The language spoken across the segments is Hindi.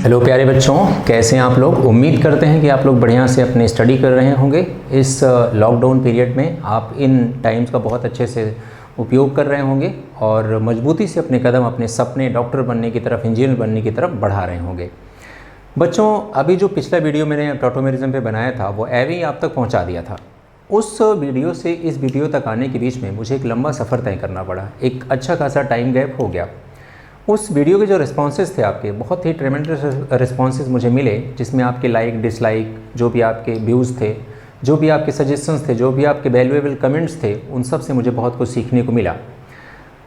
हेलो प्यारे बच्चों, कैसे हैं आप लोग। उम्मीद करते हैं कि आप लोग बढ़िया से अपने स्टडी कर रहे होंगे। इस लॉकडाउन पीरियड में आप इन टाइम्स का बहुत अच्छे से उपयोग कर रहे होंगे और मजबूती से अपने कदम अपने सपने डॉक्टर बनने की तरफ, इंजीनियर बनने की तरफ बढ़ा रहे होंगे। बच्चों, अभी जो पिछला वीडियो मैंने टॉटोमेरिज्म पे बनाया था वो एवे ही आप तक पहुँचा दिया था। उस वीडियो से इस वीडियो तक आने के बीच में मुझे एक लंबा सफ़र तय करना पड़ा, एक अच्छा खासा टाइम गैप हो गया। उस वीडियो के जो रिस्पॉन्सेज थे आपके, बहुत ही ट्रेमेंडस रिस्पॉन्सेज मुझे मिले, जिसमें आपके लाइक डिसलाइक, जो भी आपके व्यूज़ थे, जो भी आपके सजेशंस थे, जो भी आपके वैल्यूएबल कमेंट्स थे, उन सब से मुझे बहुत कुछ सीखने को मिला।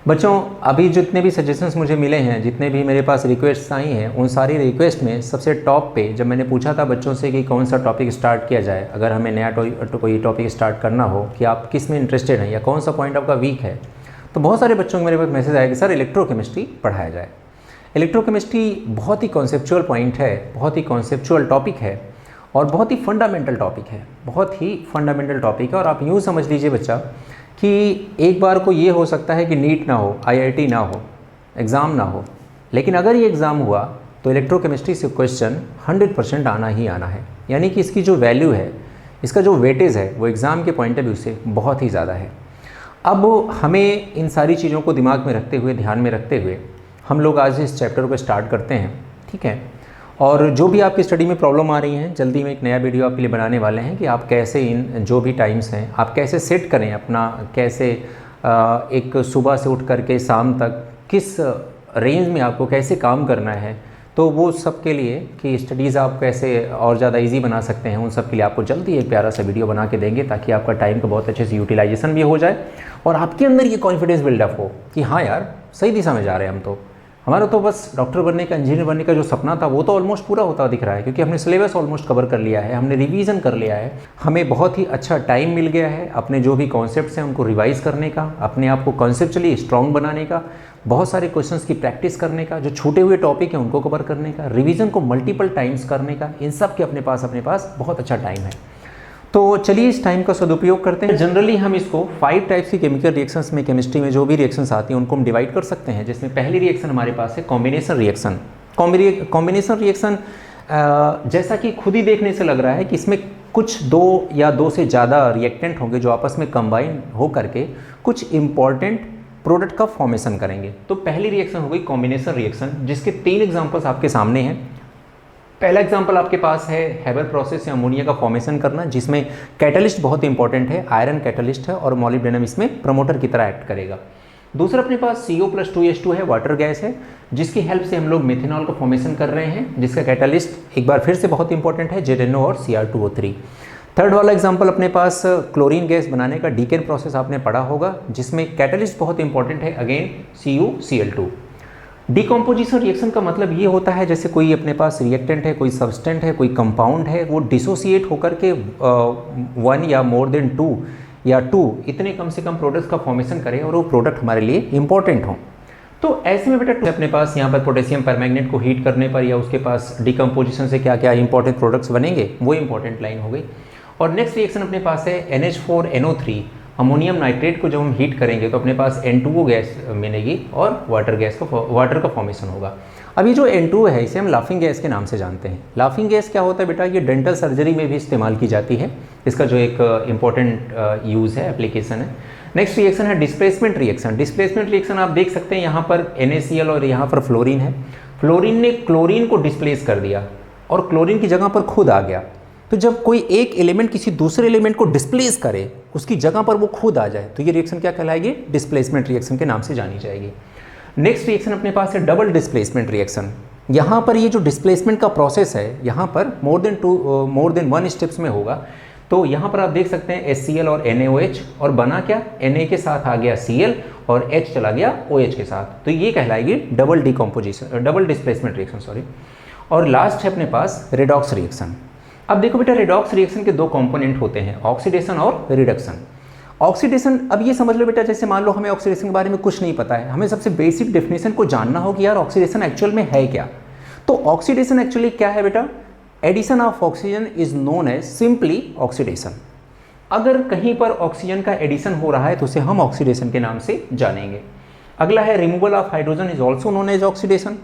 बच्चों, अभी जितने भी सजेशंस मुझे मिले हैं, जितने भी मेरे पास रिक्वेस्ट्स आई हैं, उन सारी रिक्वेस्ट में सबसे टॉप पे जब मैंने पूछा था बच्चों से कि कौन सा टॉपिक स्टार्ट किया जाए, अगर हमें नया कोई टॉपिक स्टार्ट करना हो, कि आप किस में इंटरेस्टेड हैं या कौन सा पॉइंट आपका वीक है, तो बहुत सारे बच्चों को मेरे पास मैसेज आया कि सर इलेक्ट्रोकेमिस्ट्री पढ़ाया जाए। इलेक्ट्रोकेमिस्ट्री बहुत ही कॉन्सेप्चुअल पॉइंट है, बहुत ही कॉन्सेप्चुअल टॉपिक है और बहुत ही फंडामेंटल टॉपिक है, बहुत ही फंडामेंटल टॉपिक है। और आप यूँ समझ लीजिए बच्चा कि एक बार को ये हो सकता है कि नीट ना हो, आईआईटी ना हो, एग्ज़ाम ना हो, लेकिन अगर ये एग्ज़ाम हुआ तो इलेक्ट्रोकेमिस्ट्री से क्वेश्चन 100% आना ही आना है। यानी कि इसकी जो वैल्यू है, इसका जो वेटेज है, वो एग्ज़ाम के पॉइंट ऑफ व्यू से बहुत ही ज़्यादा है। अब हमें इन सारी चीज़ों को दिमाग में रखते हुए, ध्यान में रखते हुए हम लोग आज इस चैप्टर को स्टार्ट करते हैं, ठीक है। और जो भी आपकी स्टडी में प्रॉब्लम आ रही हैं, जल्दी में एक नया वीडियो आपके लिए बनाने वाले हैं कि आप कैसे इन जो भी टाइम्स हैं आप कैसे सेट करें अपना, कैसे एक सुबह से उठ करके शाम तक किस रेंज में आपको कैसे काम करना है। तो वो सब के लिए कि स्टडीज़ आप कैसे और ज़्यादा इजी बना सकते हैं, उन सब के लिए आपको जल्दी एक प्यारा सा वीडियो बना के देंगे, ताकि आपका टाइम का बहुत अच्छे से यूटिलाइजेशन भी हो जाए और आपके अंदर ये कॉन्फिडेंस बिल्डअप हो कि हाँ यार, सही दिशा में जा रहे हैं हम। तो हमारा तो बस डॉक्टर बनने का, इंजीनियर बनने का जो सपना था वो तो ऑलमोस्ट पूरा होता दिख रहा है, क्योंकि हमने सिलेबस ऑलमोस्ट कवर कर लिया है, हमने रिवीजन कर लिया है, हमें बहुत ही अच्छा टाइम मिल गया है अपने जो भी कॉन्सेप्ट्स हैं उनको रिवाइज करने का, अपने आप को कॉन्सेप्चुअली स्ट्रॉन्ग बनाने का, बहुत सारे क्वेश्चंस की प्रैक्टिस करने का, जो छूटे हुए टॉपिक हैं उनको कवर करने का, रिवीजन को मल्टीपल टाइम्स करने का। इन सब के अपने पास बहुत अच्छा टाइम है। तो चलिए इस टाइम का सदुपयोग करते हैं। जनरली हम इसको 5 टाइप्स की केमिकल रिएक्शंस में, केमिस्ट्री में जो भी रिएक्शंस आती हैं उनको हम डिवाइड कर सकते हैं, जिसमें पहली रिएक्शन हमारे पास है कॉम्बिनेशन रिएक्शन। कॉम्बिनेशन रिएक्शन जैसा कि खुद ही देखने से लग रहा है कि इसमें कुछ 2 या 2 से ज़्यादा रिएक्टेंट होंगे जो आपस में कंबाइन हो करके कुछ इंपॉर्टेंट प्रोडक्ट का फॉर्मेशन करेंगे। तो पहली रिएक्शन हो गई कॉम्बिनेशन रिएक्शन, जिसके 3 एग्जाम्पल्स आपके सामने हैं। पहला एग्जाम्पल आपके पास है हेबर प्रोसेस या अमोनिया का फॉर्मेशन करना, जिसमें कैटलिस्ट बहुत इंपॉर्टेंट है, आयरन कैटलिस्ट है और मॉलिब्डेनम इसमें प्रमोटर की तरह एक्ट करेगा। दूसरा अपने पास CO+2H2 है, वाटर गैस है, जिसकी हेल्प से हम लोग मेथेनॉल का फॉर्मेशन कर रहे हैं, जिसका कैटलिस्ट एक बार फिर से बहुत इंपॉर्टेंट है, ZNO और Cr2O3। थर्ड वाला एग्जाम्पल अपने पास क्लोरीन गैस बनाने का डीकेन प्रोसेस आपने पढ़ा होगा, जिसमें कैटलिस्ट बहुत इंपॉर्टेंट है, अगेन CuCl2। डिकम्पोजिशन रिएक्शन का मतलब ये होता है जैसे कोई अपने पास रिएक्टेंट है, कोई सब्सटेंट है, कोई कंपाउंड है, वो डिसोसिएट होकर के 1 या मोर देन 2 या 2 इतने कम से कम प्रोडक्ट्स का फॉर्मेशन करे और वो प्रोडक्ट हमारे लिए इंपॉर्टेंट हो। तो ऐसे में बेटा अपने पास यहाँ पर पोटेशियम परमैंगनेट को हीट करने पर या उसके पास डिकम्पोजिशन से क्या क्या इंपॉर्टेंट प्रोडक्ट्स बनेंगे, वो इंपॉर्टेंट लाइन हो गई। और नेक्स्ट रिएक्शन अपने पास है NH4NO3, अमोनियम नाइट्रेट को जब हम हीट करेंगे तो अपने पास N2O गैस मिलेगी और वाटर का फॉर्मेशन होगा। अब ये जो N2O है इसे हम लाफिंग गैस के नाम से जानते हैं। लाफिंग गैस क्या होता है बेटा, ये डेंटल सर्जरी में भी इस्तेमाल की जाती है, इसका जो एक इंपॉर्टेंट यूज़ है, एप्लीकेशन है। नेक्स्ट रिएक्शन है डिस्प्लेसमेंट रिएक्शन। डिस्प्लेसमेंट रिएक्शन आप देख सकते हैं, यहाँ पर NaCl और यहाँ पर फ्लोरीन है। फ्लोरीन ने क्लोरीन को डिस्प्लेस कर दिया और क्लोरीन की जगह पर खुद आ गया। तो जब कोई एक एलिमेंट किसी दूसरे एलिमेंट को डिस्प्लेस करे, उसकी जगह पर वो खुद आ जाए, तो ये रिएक्शन क्या कहलाएगी, डिस्प्लेसमेंट रिएक्शन के नाम से जानी जाएगी। नेक्स्ट रिएक्शन अपने पास है डबल डिस्प्लेसमेंट रिएक्शन। यहाँ पर ये जो डिस्प्लेसमेंट का प्रोसेस है, यहाँ पर मोर देन 1 स्टेप्स में होगा। तो यहाँ पर आप देख सकते हैं HCl और NaOH, और बना क्या, Na के साथ आ गया Cl और H चला गया OH के साथ, तो ये कहलाएगी डबल डिस्प्लेसमेंट रिएक्शन। और लास्ट है अपने पास रेडॉक्स रिएक्शन। अब देखो बेटा, रेडॉक्स रिएक्शन के 2 कंपोनेंट होते हैं, ऑक्सीडेशन और रिडक्शन। ऑक्सीडेशन, अब ये समझ लो बेटा, जैसे मान लो हमें ऑक्सीडेशन के बारे में कुछ नहीं पता है, हमें सबसे बेसिक डेफिनेशन को जानना हो कि यार ऑक्सीडेशन एक्चुअल में है क्या। तो ऑक्सीडेशन एक्चुअली क्या है बेटा, addition of oxygen is known as simply oxidation. अगर कहीं पर ऑक्सीजन का एडिशन हो रहा है तो उसे हम ऑक्सीडेशन के नाम से जानेंगे। अगला है removal of hydrogen is also known as oxidation.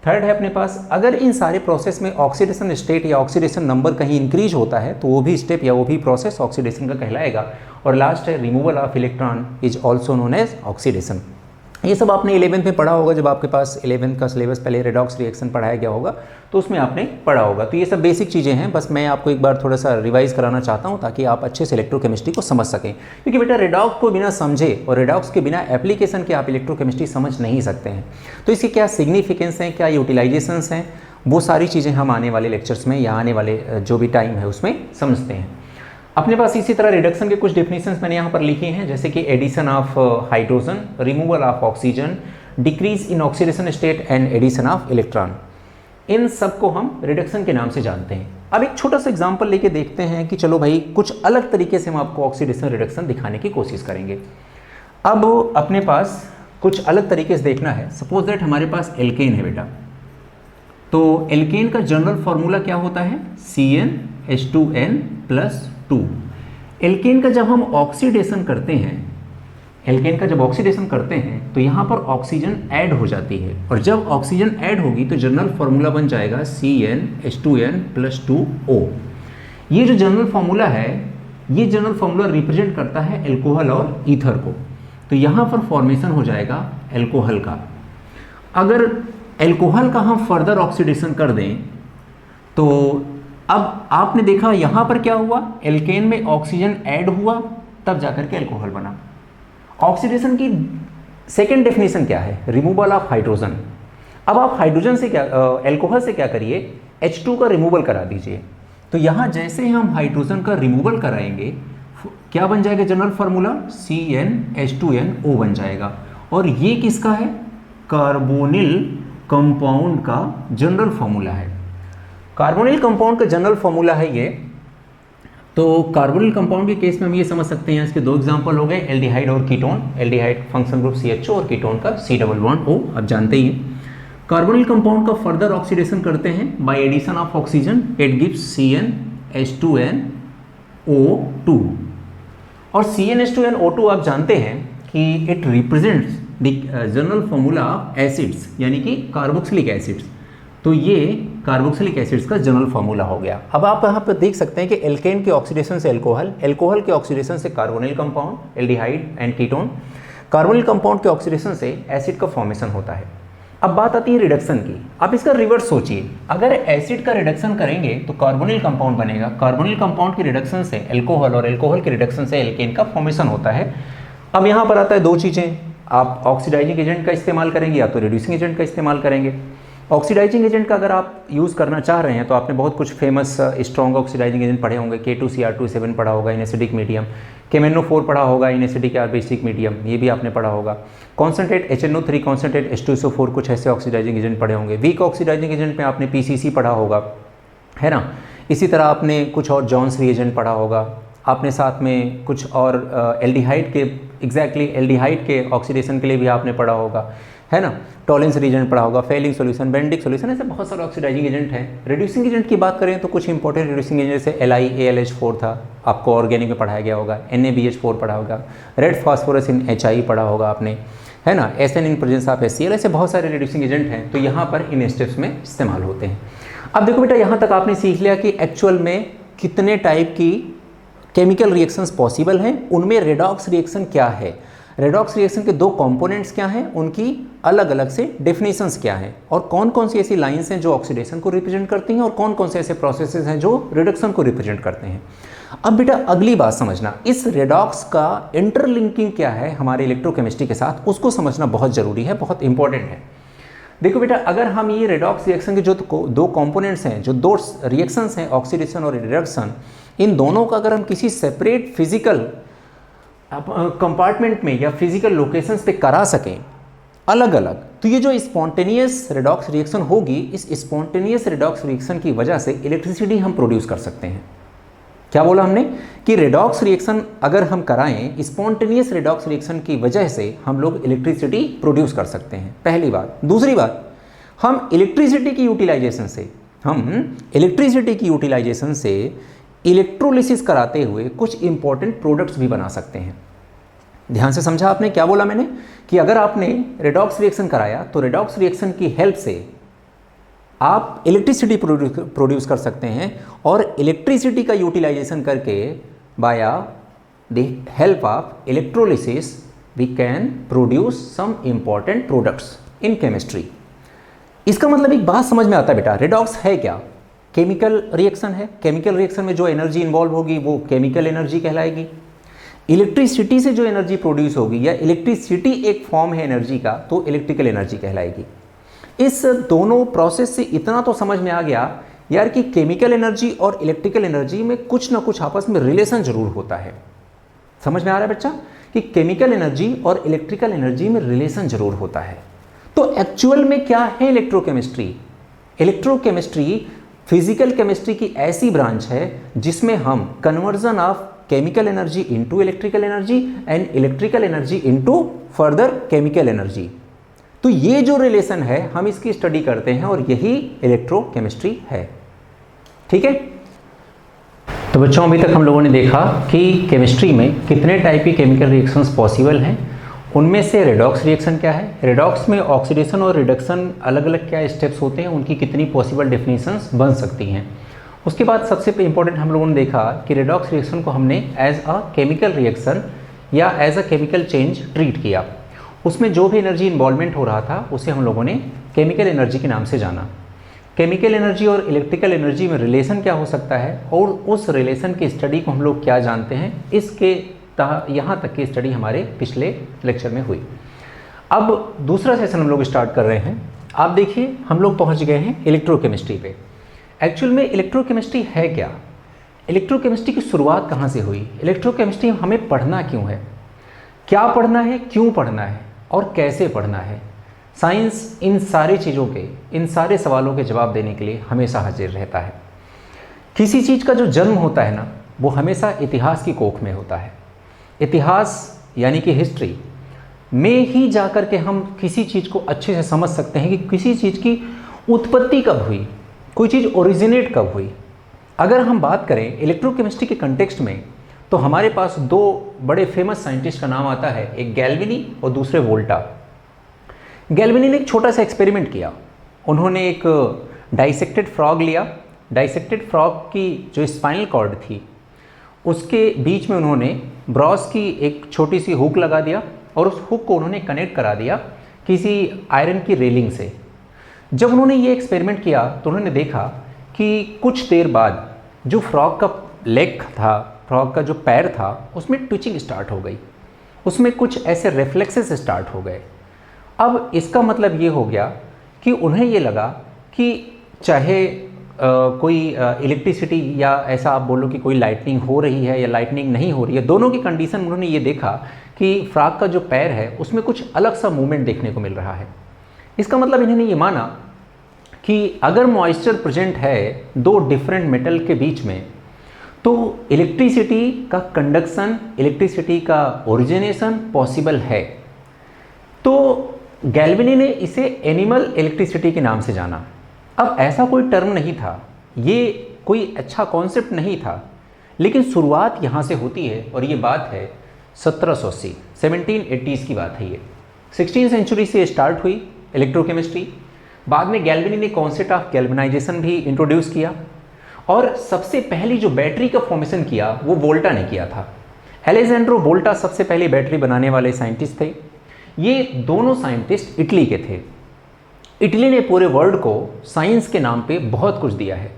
Third है अपने पास, अगर इन सारे प्रोसेस में ऑक्सीडेशन स्टेट या ऑक्सीडेशन नंबर कहीं इंक्रीज होता है तो वो भी स्टेप या वो भी प्रोसेस ऑक्सीडेशन का कहलाएगा। और लास्ट है removal of electron is also known as oxidation. ये सब आपने 11th में पढ़ा होगा, जब आपके पास 11th का सिलेबस पहले रेडॉक्स रिएक्शन पढ़ाया गया होगा तो उसमें आपने पढ़ा होगा। तो ये सब बेसिक चीज़ें हैं, बस मैं आपको एक बार थोड़ा सा रिवाइज कराना चाहता हूँ ताकि आप अच्छे से इलेक्ट्रोकेमिस्ट्री को समझ सकें, क्योंकि बेटा रेडॉक्स को बिना समझे और रेडॉक्स के बिना एप्लीकेशन के आप इलेक्ट्रोकेमिस्ट्री समझ नहीं सकते हैं। तो इसकी क्या सिग्निफिकेंस हैं, क्या यूटिलाइजेशंस हैं, वो सारी चीज़ें हम आने वाले लेक्चर्स में या आने वाले जो भी टाइम है उसमें समझते हैं। अपने पास इसी तरह रिडक्शन के कुछ डेफिनेशंस मैंने यहाँ पर लिखे हैं, जैसे कि addition of hydrogen, removal of oxygen, decrease in oxidation state and addition of electron. इन सब को हम रिडक्शन के नाम से जानते हैं। अब एक छोटा सा एग्जांपल लेके देखते हैं कि चलो भाई कुछ अलग तरीके से हम आपको ऑक्सीडेशन रिडक्शन दिखाने की कोशिश करेंगे। अब अपने पास कुछ अलग तरीके से देखना है। सपोज दैट हमारे पास एल्केन है बेटा, तो एल्केन का जनरल फॉर्मूला क्या होता है, CnH2n+2। एल्केन का जब हम ऑक्सीडेशन करते हैं, एल्केन का जब ऑक्सीडेशन करते हैं तो यहाँ पर ऑक्सीजन ऐड हो जाती है, और जब ऑक्सीजन ऐड होगी तो जनरल फार्मूला बन जाएगा CnH2n+2O। ये जो जनरल फार्मूला है, ये जनरल फार्मूला रिप्रेजेंट करता है एल्कोहल और ईथर को। तो यहाँ पर फॉर्मेशन हो जाएगा एल्कोहल का। अगर एल्कोहल का हम फर्दर ऑक्सीडेशन कर दें तो अब आपने देखा यहाँ पर क्या हुआ, एल्केन में ऑक्सीजन ऐड हुआ तब जाकर के एल्कोहल बना। ऑक्सीडेशन की सेकेंड डेफिनेशन क्या है, रिमूवल ऑफ हाइड्रोजन। अब आप हाइड्रोजन से क्या, एल्कोहल से क्या करिए, H2 का रिमूवल करा दीजिए। तो यहाँ जैसे हम हाइड्रोजन का रिमूवल कराएंगे क्या बन जाएगा जनरल फार्मूला, CnH2nO बन जाएगा। और ये किसका है, कार्बोनिल कंपाउंड का जनरल फार्मूला है। कार्बोनिल कंपाउंड का जनरल फार्मूला है ये। तो कार्बोनिल कंपाउंड के केस में हम ये समझ सकते हैं, इसके दो एग्जांपल हो गए, एल्डिहाइड और ketone. Aldehyde function group CHO और कीटोन का C++O, आप जानते ही हैं। कार्बोनिल कंपाउंड का फर्दर ऑक्सीडेशन करते हैं by addition of oxygen, it gives CnH2nO2। और CnH2nO2 आप जानते हैं कि it represents the general formula of acids, यानी कि कार्बोक्सिलिक एसिड्स। तो ये कार्बोक्सिलिक एसिड्स का जनरल फार्मूला हो गया। अब आप यहाँ पर देख सकते हैं कि एल्केन के ऑक्सीडेशन से एल्कोहल, एल्कोहल के ऑक्सीडेशन से carbonyl compound, aldehyde and ketone, carbonyl compound के ऑक्सीडेशन से एसिड का फॉर्मेशन होता है। अब बात आती है रिडक्शन की। आप इसका रिवर्स सोचिए, अगर एसिड का रिडक्शन करेंगे तो कार्बोनिल कंपाउंड बनेगा, कार्बोनिल कंपाउंड के रिडक्शन से एल्कोहल और एल्कोहल के रिडक्शन से एल्केन का फॉर्मेशन होता है। अब यहाँ पर आता है दो चीज़ें, आप ऑक्सीडाइजिंग एजेंट का इस्तेमाल करेंगे या तो रिड्यूसिंग एजेंट का इस्तेमाल करेंगे। ऑक्सीडाइजिंग एजेंट का अगर आप यूज़ करना चाह रहे हैं तो आपने बहुत कुछ फेमस स्ट्रॉन्ग ऑक्सीडाइजिंग एजेंट पढ़े होंगे, K2Cr2 पढ़ा होगा इन एसिडिक मीडियम, KMnO4 पढ़ा होगा इन एसिडिक या बेसिक मीडियम, ये भी आपने पढ़ा होगा। कॉन्सेंट्रेट HNO3, कॉन्सेंट्रेट H2SO4, कुछ ऐसे ऑक्सीडाइजिंग एजेंट पढ़े होंगे। वीक ऑक्सीडाइजिंग एजेंट में आपने PCC पढ़ा होगा, है ना। इसी तरह आपने कुछ और जॉन्स रिएजेंट पढ़ा होगा, आपने साथ में कुछ और एल्डिहाइड के, एग्जैक्टली एल्डिहाइड के ऑक्सीडेशन के लिए भी आपने पढ़ा होगा, है ना। टॉलेंस रिएजेंट पढ़ा होगा, फेलिंग सॉल्यूशन, बेंडिक सॉल्यूशन, ऐसे बहुत सारे ऑक्सीडाइजिंग एजेंट हैं। रिड्यूसिंग एजेंट की बात करें तो कुछ इंपॉर्टेंट रिड्यूसिंग एजेंट जैसे LiAlH4 था, आपको ऑर्गेनिक में पढ़ाया गया होगा, NaBH4 पढ़ा होगा, रेड फास्फोरस इन HI पढ़ा होगा आपने, है ना, SN in presence of HCl, ऐसे बहुत सारे रिड्यूसिंग एजेंट हैं। तो यहाँ पर इन स्टेप्स में इस्तेमाल होते हैं। अब देखो बेटा, यहाँ तक आपने सीख लिया कि एक्चुअल में कितने टाइप की केमिकल रिएक्शंस पॉसिबल हैं, उनमें रेडॉक्स रिएक्शन क्या है, रेडॉक्स रिएक्शन के दो कंपोनेंट्स क्या हैं, उनकी अलग अलग से डेफिनेशंस क्या हैं, और कौन कौन सी ऐसी लाइंस हैं जो ऑक्सीडेशन को रिप्रेजेंट करती हैं और कौन कौन से ऐसे प्रोसेसेस हैं जो रिडक्शन को रिप्रेजेंट करते हैं। अब बेटा अगली बात समझना, इस रेडॉक्स का इंटरलिंकिंग क्या है हमारे इलेक्ट्रोकेमिस्ट्री के साथ, उसको समझना बहुत ज़रूरी है, बहुत इंपॉर्टेंट है। देखो बेटा, अगर हम ये रेडॉक्स रिएक्शन के जो दो कंपोनेंट्स हैं, जो दो रिएक्शंस हैं, ऑक्सीडेशन और रिडक्शन, इन दोनों का अगर हम किसी सेपरेट फिजिकल कंपार्टमेंट में या फिजिकल लोकेशंस पे करा सकें अलग अलग, तो ये जो स्पॉन्टेनियस रेडॉक्स रिएक्शन होगी, इस स्पॉन्टेनियस रेडॉक्स रिएक्शन की वजह से इलेक्ट्रिसिटी हम प्रोड्यूस कर सकते हैं। क्या बोला हमने कि रेडॉक्स रिएक्शन अगर हम कराएं, स्पॉन्टेनियस रेडॉक्स रिएक्शन की वजह से हम लोग इलेक्ट्रिसिटी प्रोड्यूस कर सकते हैं, पहली बात। दूसरी बात, हम इलेक्ट्रिसिटी की यूटिलाइजेशन से इलेक्ट्रोलिसिस कराते हुए कुछ इंपॉर्टेंट प्रोडक्ट्स भी बना सकते हैं। ध्यान से समझा आपने, क्या बोला मैंने कि अगर आपने रेडॉक्स रिएक्शन कराया तो रेडॉक्स रिएक्शन की हेल्प से आप इलेक्ट्रिसिटी प्रोड्यूस कर सकते हैं और इलेक्ट्रिसिटी का यूटिलाइजेशन करके via the help of electrolysis we can produce some important products in chemistry. इसका मतलब एक बात समझ में आता है बेटा, रेडॉक्स है क्या? केमिकल रिएक्शन है। केमिकल रिएक्शन में जो एनर्जी इन्वॉल्व होगी वो केमिकल एनर्जी कहलाएगी। इलेक्ट्रिसिटी से जो एनर्जी प्रोड्यूस होगी या इलेक्ट्रिसिटी एक फॉर्म है एनर्जी का, तो इलेक्ट्रिकल एनर्जी कहलाएगी। इस दोनों प्रोसेस से इतना तो समझ में आ गया यार कि केमिकल एनर्जी और इलेक्ट्रिकल एनर्जी में कुछ ना कुछ आपस में रिलेशन जरूर होता है। समझ में आ रहा है बच्चा कि केमिकल एनर्जी और इलेक्ट्रिकल एनर्जी में रिलेशन जरूर होता है। तो एक्चुअल में क्या है इलेक्ट्रोकेमिस्ट्री? इलेक्ट्रोकेमिस्ट्री फिजिकल केमिस्ट्री की ऐसी ब्रांच है जिसमें हम conversion of chemical energy into electrical energy and electrical energy into further chemical energy. तो ये जो रिलेशन है हम इसकी स्टडी करते हैं और यही इलेक्ट्रोकेमिस्ट्री है। ठीक है, तो बच्चों अभी तक हम लोगों ने देखा कि केमिस्ट्री में कितने टाइप की केमिकल रिएक्शंस पॉसिबल हैं। उनमें से रेडॉक्स रिएक्शन क्या है, रेडॉक्स में ऑक्सीडेशन और रिडक्शन अलग अलग क्या स्टेप्स होते हैं, उनकी कितनी पॉसिबल डेफिनेशंस बन सकती हैं। उसके बाद सबसे इंपॉर्टेंट हम लोगों ने देखा कि रेडॉक्स रिएक्शन को हमने एज अ केमिकल रिएक्शन या as a chemical change treat किया। उसमें जो भी एनर्जी इन्वॉल्वमेंट हो रहा था उसे हम लोगों ने केमिकल एनर्जी के नाम से जाना। केमिकल एनर्जी और इलेक्ट्रिकल एनर्जी में रिलेशन क्या हो सकता है और उस रिलेशन की स्टडी को हम लोग क्या जानते हैं, इसके यहाँ तक की स्टडी हमारे पिछले लेक्चर में हुई। अब दूसरा सेशन हम लोग स्टार्ट कर रहे हैं। आप देखिए हम लोग पहुँच गए हैं इलेक्ट्रोकेमिस्ट्री पे। एक्चुअल में इलेक्ट्रोकेमिस्ट्री है क्या? इलेक्ट्रोकेमिस्ट्री की शुरुआत कहाँ से हुई? इलेक्ट्रोकेमिस्ट्री हमें पढ़ना क्यों है, क्या पढ़ना है, क्यों पढ़ना है और कैसे पढ़ना है? साइंस इन सारी चीज़ों के, इन सारे सवालों के जवाब देने के लिए हमेशा हाजिर रहता है। किसी चीज़ का जो जन्म होता है ना, वो हमेशा इतिहास की कोख में होता है। इतिहास यानी कि हिस्ट्री में ही जाकर के हम किसी चीज़ को अच्छे से समझ सकते हैं कि किसी चीज़ की उत्पत्ति कब हुई, कोई चीज़ ओरिजिनेट कब हुई। अगर हम बात करें इलेक्ट्रोकेमिस्ट्री के कंटेक्स्ट में, तो हमारे पास दो बड़े फेमस साइंटिस्ट का नाम आता है, एक गैल्वेनी और दूसरे वोल्टा। गैल्वेनी ने एक छोटा सा एक्सपेरिमेंट किया। उन्होंने एक डाइसेक्टेड फ्रॉग लिया। डाइसेक्टेड फ्रॉग की जो स्पाइनल कॉर्ड थी उसके बीच में उन्होंने ब्रॉस की एक छोटी सी हुक लगा दिया और उस हुक को उन्होंने कनेक्ट करा दिया किसी आयरन की रेलिंग से। जब उन्होंने ये एक्सपेरिमेंट किया तो उन्होंने देखा कि कुछ देर बाद जो फ्रॉग का लेग था, फ्रॉग का जो पैर था, उसमें ट्विचिंग स्टार्ट हो गई, उसमें कुछ ऐसे रिफ्लेक्सेस स्टार्ट हो गए। अब इसका मतलब ये हो गया कि उन्हें ये लगा कि चाहे कोई इलेक्ट्रिसिटी या ऐसा आप बोलो कि कोई लाइटनिंग हो रही है या लाइटनिंग नहीं हो रही है, दोनों की कंडीशन उन्होंने ये देखा कि फ्रॉग का जो पैर है उसमें कुछ अलग सा मूवमेंट देखने को मिल रहा है। इसका मतलब इन्होंने ये माना कि अगर मॉइस्चर प्रेजेंट है दो डिफरेंट मेटल के बीच में, तो इलेक्ट्रिसिटी का कंडक्शन, इलेक्ट्रिसिटी का ओरिजिनेशन पॉसिबल है। तो गैल्वेनी ने इसे एनिमल इलेक्ट्रिसिटी के नाम से जाना। अब ऐसा कोई टर्म नहीं था, ये कोई अच्छा कॉन्सेप्ट नहीं था, लेकिन शुरुआत यहाँ से होती है और ये बात है 1780 1780s की बात है। ये 16वीं सेंचुरी से स्टार्ट हुई इलेक्ट्रोकेमिस्ट्री। बाद में गैल्वेनी ने कॉन्सेप्ट ऑफ गैल्वेनाइजेशन भी इंट्रोड्यूस किया और सबसे पहली जो बैटरी का फॉर्मेशन किया वो वोल्टा ने किया था। एलेजेंड्रो वोल्टा सबसे पहले बैटरी बनाने वाले साइंटिस्ट थे। ये दोनों साइंटिस्ट इटली के थे। इटली ने पूरे वर्ल्ड को साइंस के नाम पे बहुत कुछ दिया है।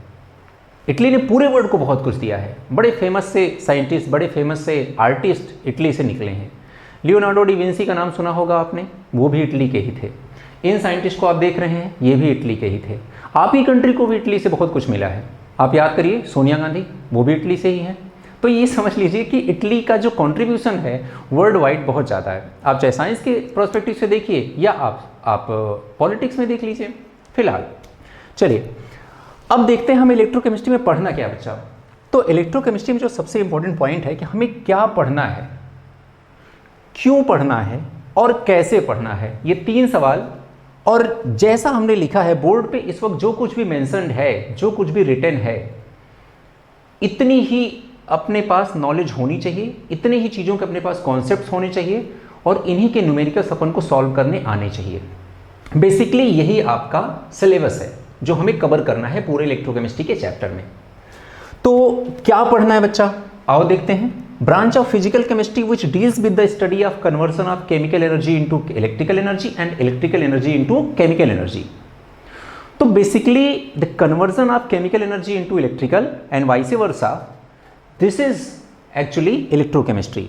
इटली ने पूरे वर्ल्ड को बहुत कुछ दिया है। बड़े फेमस से साइंटिस्ट, बड़े फेमस से आर्टिस्ट इटली से निकले हैं। लियोनार्डो डी विंसी का नाम सुना होगा आपने, वो भी इटली के ही थे। इन साइंटिस्ट को आप देख रहे हैं, ये भी इटली के ही थे। आप ही कंट्री को भी इटली से बहुत कुछ मिला है। आप याद करिए, सोनिया गांधी वो भी इटली से ही हैं। तो ये समझ लीजिए कि इटली का जो कंट्रीब्यूशन है वर्ल्ड वाइड बहुत ज़्यादा है। आप चाहे साइंस के प्रोस्पेक्टिव से देखिए या आप पॉलिटिक्स में देख लीजिए। फिलहाल चलिए अब देखते हैं हम इलेक्ट्रोकेमिस्ट्री में पढ़ना क्या बच्चा। तो इलेक्ट्रोकेमिस्ट्री में जो सबसे इंपॉर्टेंट पॉइंट है कि हमें क्या पढ़ना है, क्यों पढ़ना है और कैसे पढ़ना है, ये तीन सवाल। और जैसा हमने लिखा है बोर्ड पे इस वक्त जो कुछ भी मेंशन्ड है, जो कुछ भी रिटन है, इतनी ही अपने पास नॉलेज होनी चाहिए, इतने ही चीज़ों के अपने पास कॉन्सेप्ट्स होने चाहिए और इन्हीं के न्यूमेरिकल्स अपन को सॉल्व करने आने चाहिए। बेसिकली यही आपका सिलेबस है। जो हमें कवर करना है पूरे इलेक्ट्रोकेमिस्ट्री के चैप्टर में। तो क्या पढ़ना है बच्चा, आओ देखते हैं। Branch of physical chemistry which deals with the study of conversion of chemical energy into electrical energy and electrical energy into chemical energy. तो basically the conversion of chemical energy into electrical and vice versa, this is actually electrochemistry.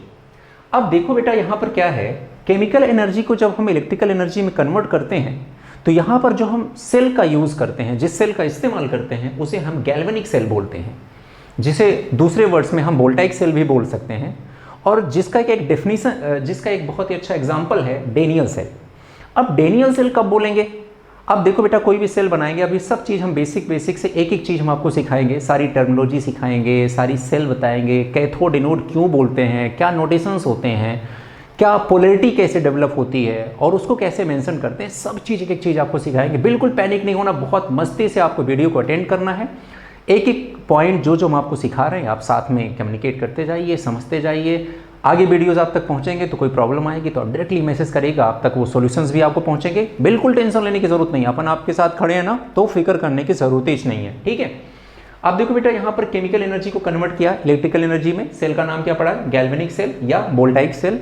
अब देखो बेटा यहाँ पर क्या है, केमिकल एनर्जी को जब हम इलेक्ट्रिकल एनर्जी में कन्वर्ट करते हैं तो यहाँ पर जो हम सेल का यूज़ करते हैं, जिस सेल का इस्तेमाल करते हैं उसे हम गैल्वेनिक सेल बोलते हैं, जिसे दूसरे वर्ड्स में हम वोल्टाइक सेल भी बोल सकते हैं, और जिसका एक डेफिनेशन, जिसका एक बहुत ही अच्छा एग्जाम्पल है डेनियल सेल। अब डेनियल सेल कब बोलेंगे, अब देखो बेटा कोई भी सेल बनाएंगे, अभी सब चीज़ हम बेसिक से एक एक चीज़ हम आपको सिखाएंगे, सारी टर्मिनोलॉजी सिखाएंगे, सारी सेल बताएंगे, कैथोड एनोड क्यों बोलते हैं, क्या नोटेशंस होते हैं, क्या पोलैरिटी कैसे डेवलप होती है और उसको कैसे मेंशन करते हैं, सब चीज़ एक एक चीज़ आपको सिखाएंगे। बिल्कुल पैनिक नहीं होना, बहुत मस्ती से आपको वीडियो को अटेंड करना है। एक एक पॉइंट जो हम आपको सिखा रहे हैं आप साथ में कम्युनिकेट करते जाइए, समझते जाइए। आगे वीडियोस आप तक पहुंचेंगे तो कोई प्रॉब्लम आएगी तो आप डायरेक्टली मैसेज करिएगा, आप तक वो सॉल्यूशंस भी आपको पहुंचेंगे। बिल्कुल टेंशन लेने की जरूरत नहीं, अपन आपके साथ खड़े हैं ना, तो फिक्र करने की जरूरत ही नहीं है, ठीक है। आप देखो बेटा यहाँ पर केमिकल एनर्जी को कन्वर्ट किया इलेक्ट्रिकल एनर्जी में, सेल का नाम क्या पड़ा, गैल्वेनिक सेल या वोल्टाइक सेल।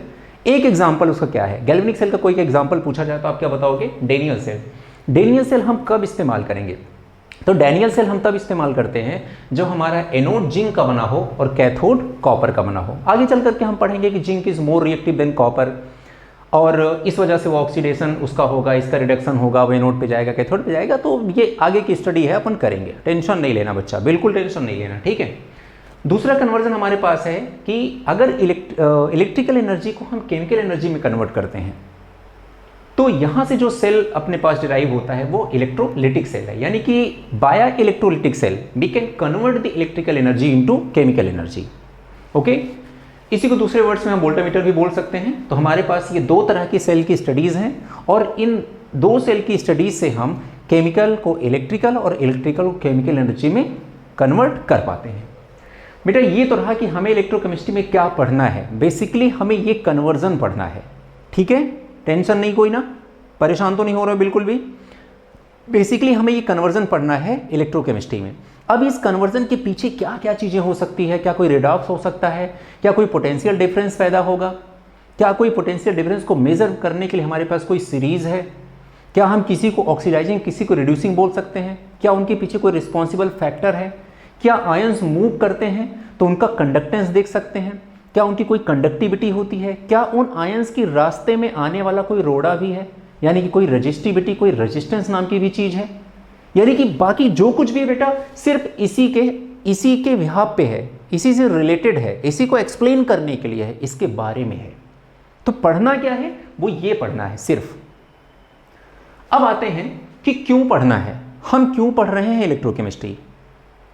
एक एग्जाम्पल उसका क्या है, गैल्वेनिक सेल का कोई एग्जाम्पल पूछा जाए तो आप क्या बताओगे, डेनियल सेल। डेनियल सेल हम कब इस्तेमाल करेंगे, तो डेनियल सेल हम तब इस्तेमाल करते हैं जब हमारा एनोड जिंक का बना हो और कैथोड कॉपर का बना हो। आगे चल करके हम पढ़ेंगे कि zinc is more reactive than copper, और इस वजह से वो ऑक्सीडेशन उसका होगा, इसका रिडक्शन होगा, वो एनोड पे जाएगा, कैथोड पे जाएगा। तो ये आगे की स्टडी है, अपन करेंगे, टेंशन नहीं लेना बच्चा, बिल्कुल टेंशन नहीं लेना, ठीक है। दूसरा कन्वर्जन हमारे पास है कि अगर इलेक्ट्रिकल एनर्जी को हम केमिकल एनर्जी में कन्वर्ट करते हैं तो यहाँ से जो सेल अपने पास डिराइव होता है वो इलेक्ट्रोलिटिक सेल है, यानी कि via electrolytic cell we can convert the electrical energy into chemical energy. Okay, इसी को दूसरे वर्ड्स में हम वोल्टामीटर भी बोल सकते हैं। तो हमारे पास ये दो तरह की सेल की स्टडीज हैं और इन दो सेल की स्टडीज से हम केमिकल को इलेक्ट्रिकल और इलेक्ट्रिकल को केमिकल एनर्जी में कन्वर्ट कर पाते हैं। बेटा ये तो रहा कि हमें इलेक्ट्रोकेमिस्ट्री में क्या पढ़ना है, बेसिकली हमें ये कन्वर्जन पढ़ना है, ठीक है। टेंशन नहीं, कोई ना परेशान तो नहीं हो रहा बिल्कुल भी। बेसिकली हमें ये कन्वर्जन पढ़ना है इलेक्ट्रोकेमिस्ट्री में। अब इस कन्वर्जन के पीछे क्या क्या चीज़ें हो सकती है, क्या कोई रिडॉक्स हो सकता है, क्या कोई पोटेंशियल डिफरेंस पैदा होगा, क्या कोई पोटेंशियल डिफरेंस को मेजर करने के लिए हमारे पास कोई सीरीज़ है, क्या हम किसी को ऑक्सीडाइजिंग किसी को रिड्यूसिंग बोल सकते हैं, क्या उनके पीछे कोई रिस्पॉन्सिबल फैक्टर है, क्या आयंस मूव करते हैं तो उनका कंडक्टेंस देख सकते हैं, क्या उनकी कोई कंडक्टिविटी होती है, क्या उन आयंस की रास्ते में आने वाला कोई रोड़ा भी है, यानी कि कोई रजिस्टिविटी, कोई रेजिस्टेंस नाम की भी चीज़ है। यानी कि बाकी जो कुछ भी बेटा सिर्फ इसी के विहाब पे है, इसी से रिलेटेड है, इसी को एक्सप्लेन करने के लिए है, इसके बारे में है। तो पढ़ना क्या है, वो ये पढ़ना है सिर्फ। अब आते हैं कि क्यों पढ़ना है, हम क्यों पढ़ रहे हैं इलेक्ट्रोकेमिस्ट्री।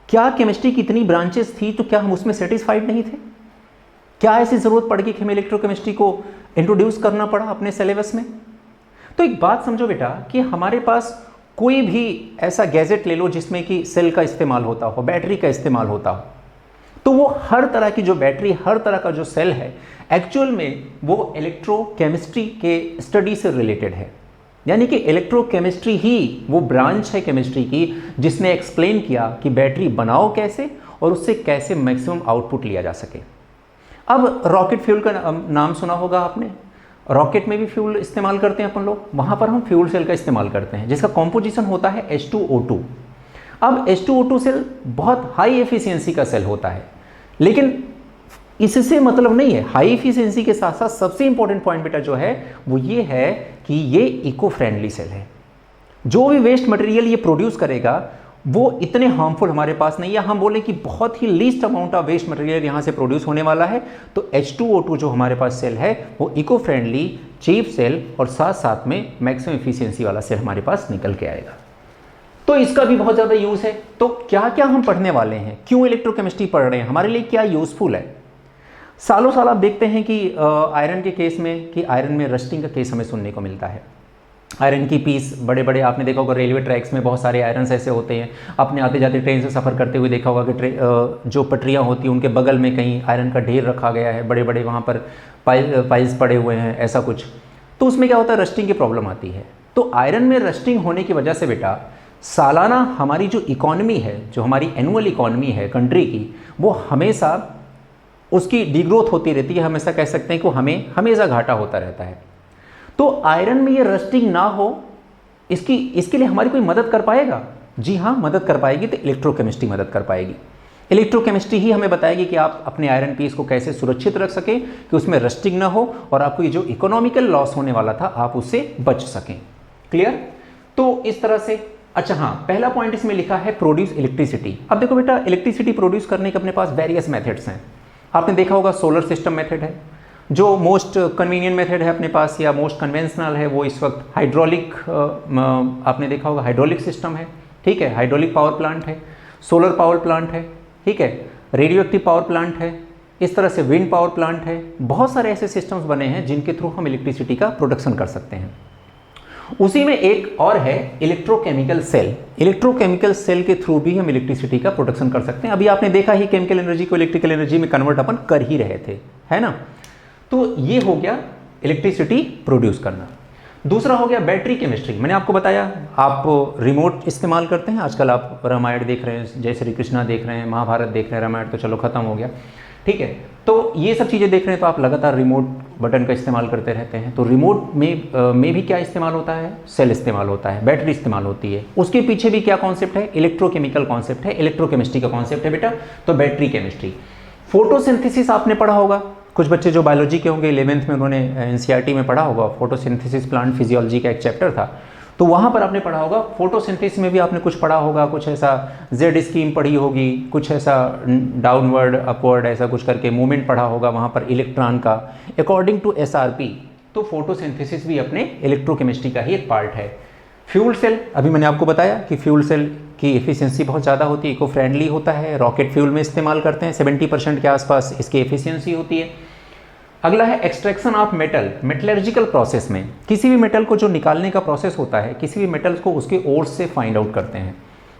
क्या केमिस्ट्री की इतनी ब्रांचेस थी तो क्या हम उसमें सेटिस्फाइड नहीं थे, क्या ऐसी जरूरत पड़ गई कि हमें इलेक्ट्रोकेमिस्ट्री को इंट्रोड्यूस करना पड़ा अपने सिलेबस में। तो एक बात समझो बेटा कि हमारे पास कोई भी ऐसा गैजेट ले लो जिसमें कि सेल का इस्तेमाल होता हो, बैटरी का इस्तेमाल होता हो, तो वो हर तरह की जो बैटरी, हर तरह का जो सेल है, एक्चुअल में वो इलेक्ट्रोकेमिस्ट्री के स्टडी से रिलेटेड है। यानी कि इलेक्ट्रोकेमिस्ट्री ही वो ब्रांच है केमिस्ट्री की जिसने एक्सप्लेन किया कि बैटरी बनाओ कैसे और उससे कैसे मैक्सिमम आउटपुट लिया जा सके। अब रॉकेट फ्यूल का नाम सुना होगा आपने, रॉकेट में भी फ्यूल इस्तेमाल करते हैं अपन लोग, वहाँ पर हम फ्यूल सेल का इस्तेमाल करते हैं जिसका कॉम्पोजिशन होता है H2O2। अब H2O2 सेल बहुत हाई एफिशिएंसी का सेल होता है, लेकिन इससे मतलब नहीं है, हाई एफिशिएंसी के साथ साथ सबसे इंपॉर्टेंट पॉइंट बेटा जो है वो ये है कि ये इको फ्रेंडली सेल है। जो भी वेस्ट मटेरियल ये प्रोड्यूस करेगा वो इतने हार्मफुल हमारे पास नहीं है, हम बोले कि बहुत ही least amount of waste material यहाँ से प्रोड्यूस होने वाला है। तो H2O2 जो हमारे पास सेल है वो इको फ्रेंडली, चीप सेल और साथ साथ में मैक्सिमम एफिशिएंसी वाला सेल हमारे पास निकल के आएगा। तो इसका भी बहुत ज़्यादा यूज़ है। तो क्या क्या हम पढ़ने वाले हैं, क्यों इलेक्ट्रोकेमिस्ट्री पढ़ रहे हैं, हमारे लिए क्या यूज़फुल है। सालों साल आप देखते हैं कि आयरन के केस में कि आयरन में रस्टिंग का केस हमें सुनने को मिलता है। आयरन की पीस बड़े बड़े आपने देखा होगा रेलवे ट्रैक्स में बहुत सारे आयरन्स ऐसे होते हैं, आपने आते जाते ट्रेन से सफ़र करते हुए देखा होगा कि जो पटरियाँ होती हैं उनके बगल में कहीं आयरन का ढेर रखा गया है, बड़े बड़े वहाँ पर पाइल्स पड़े हुए हैं, ऐसा कुछ। तो उसमें क्या होता है, रस्टिंग की प्रॉब्लम आती है। तो आयरन में रस्टिंग होने की वजह से बेटा सालाना हमारी जो इकॉनमी है, जो हमारी एनुअल इकॉनमी है कंट्री की, वो हमेशा उसकी डिग्रोथ होती रहती है, हमेशा कह सकते हैं कि हमें हमेशा घाटा होता रहता है। तो आयरन में ये रस्टिंग ना हो, इसके लिए हमारी कोई मदद कर पाएगा? जी हाँ, मदद कर पाएगी। तो इलेक्ट्रोकेमिस्ट्री मदद कर पाएगी। इलेक्ट्रोकेमिस्ट्री ही हमें बताएगी कि आप अपने आयरन पीस को कैसे सुरक्षित रख सकें कि उसमें रस्टिंग ना हो और आपको ये जो इकोनॉमिकल लॉस होने वाला था आप उससे बच सकें। क्लियर? तो इस तरह से, अच्छा हाँ, पहला पॉइंट इसमें लिखा है प्रोड्यूस इलेक्ट्रिसिटी। अब देखो बेटा, इलेक्ट्रिसिटी प्रोड्यूस करने के अपने पास वेरियस मेथड्स हैं। आपने देखा होगा सोलर सिस्टम मेथड है, जो मोस्ट कन्वीनियंट मेथड है अपने पास या मोस्ट कन्वेंशनल है, वो इस वक्त हाइड्रोलिक, आपने देखा होगा हाइड्रोलिक सिस्टम है, ठीक है, हाइड्रोलिक पावर प्लांट है, सोलर पावर प्लांट है, ठीक है, रेडियो एक्टिव पावर प्लांट है, इस तरह से विंड पावर प्लांट है। बहुत सारे ऐसे सिस्टम्स बने हैं जिनके थ्रू हम इलेक्ट्रिसिटी का प्रोडक्शन कर सकते हैं। उसी में एक और है इलेक्ट्रोकेमिकल सेल। इलेक्ट्रोकेमिकल सेल के थ्रू भी हम इलेक्ट्रिसिटी का प्रोडक्शन कर सकते हैं। अभी आपने देखा ही केमिकल एनर्जी को इलेक्ट्रिकल एनर्जी में कन्वर्ट अपन कर ही रहे थे, है ना। तो ये हो गया इलेक्ट्रिसिटी प्रोड्यूस करना। दूसरा हो गया बैटरी केमिस्ट्री। मैंने आपको बताया आप रिमोट इस्तेमाल करते हैं, आजकल आप रामायण देख रहे हैं, जय श्री कृष्णा देख रहे हैं, महाभारत देख रहे हैं, रामायण तो चलो खत्म हो गया, ठीक है। तो ये सब चीज़ें देख रहे हैं तो आप लगातार रिमोट बटन का इस्तेमाल करते रहते हैं। तो रिमोट में भी क्या इस्तेमाल होता है? सेल इस्तेमाल होता है, बैटरी इस्तेमाल होती है। उसके पीछे भी क्या कॉन्सेप्ट है? इलेक्ट्रोकेमिकल कॉन्सेप्ट है, इलेक्ट्रोकेमिस्ट्री का कॉन्सेप्ट है बेटा। तो बैटरी केमिस्ट्री। फोटोसिंथेसिस आपने पढ़ा होगा, कुछ बच्चे जो बायोलॉजी के होंगे 11th में उन्होंने एनसीईआरटी में पढ़ा होगा, फोटोसिंथेसिस प्लांट फिजियोलॉजी का एक चैप्टर था, तो वहाँ पर आपने पढ़ा होगा। फोटोसिंथेसिस में भी आपने कुछ पढ़ा होगा, कुछ ऐसा जेड स्कीम पढ़ी होगी, कुछ ऐसा डाउनवर्ड अपवर्ड ऐसा कुछ करके मूवमेंट पढ़ा होगा वहाँ पर इलेक्ट्रॉन का अकॉर्डिंग टू एसआरपी। तो फोटोसिंथेसिस भी अपने इलेक्ट्रोकेमिस्ट्री का ही एक पार्ट है। फ्यूल सेल, अभी मैंने आपको बताया कि फ्यूल सेल की एफिशिएंसी बहुत ज़्यादा होती है, इको फ्रेंडली होता है, रॉकेट फ्यूल में इस्तेमाल करते हैं, 70% के आसपास इसकी एफिशिएंसी होती है। अगला है extraction of metal. Metallurgical process में किसी भी मेटल को जो निकालने का प्रोसेस होता है, किसी भी मेटल्स को उसके ओर से फाइंड आउट करते हैं।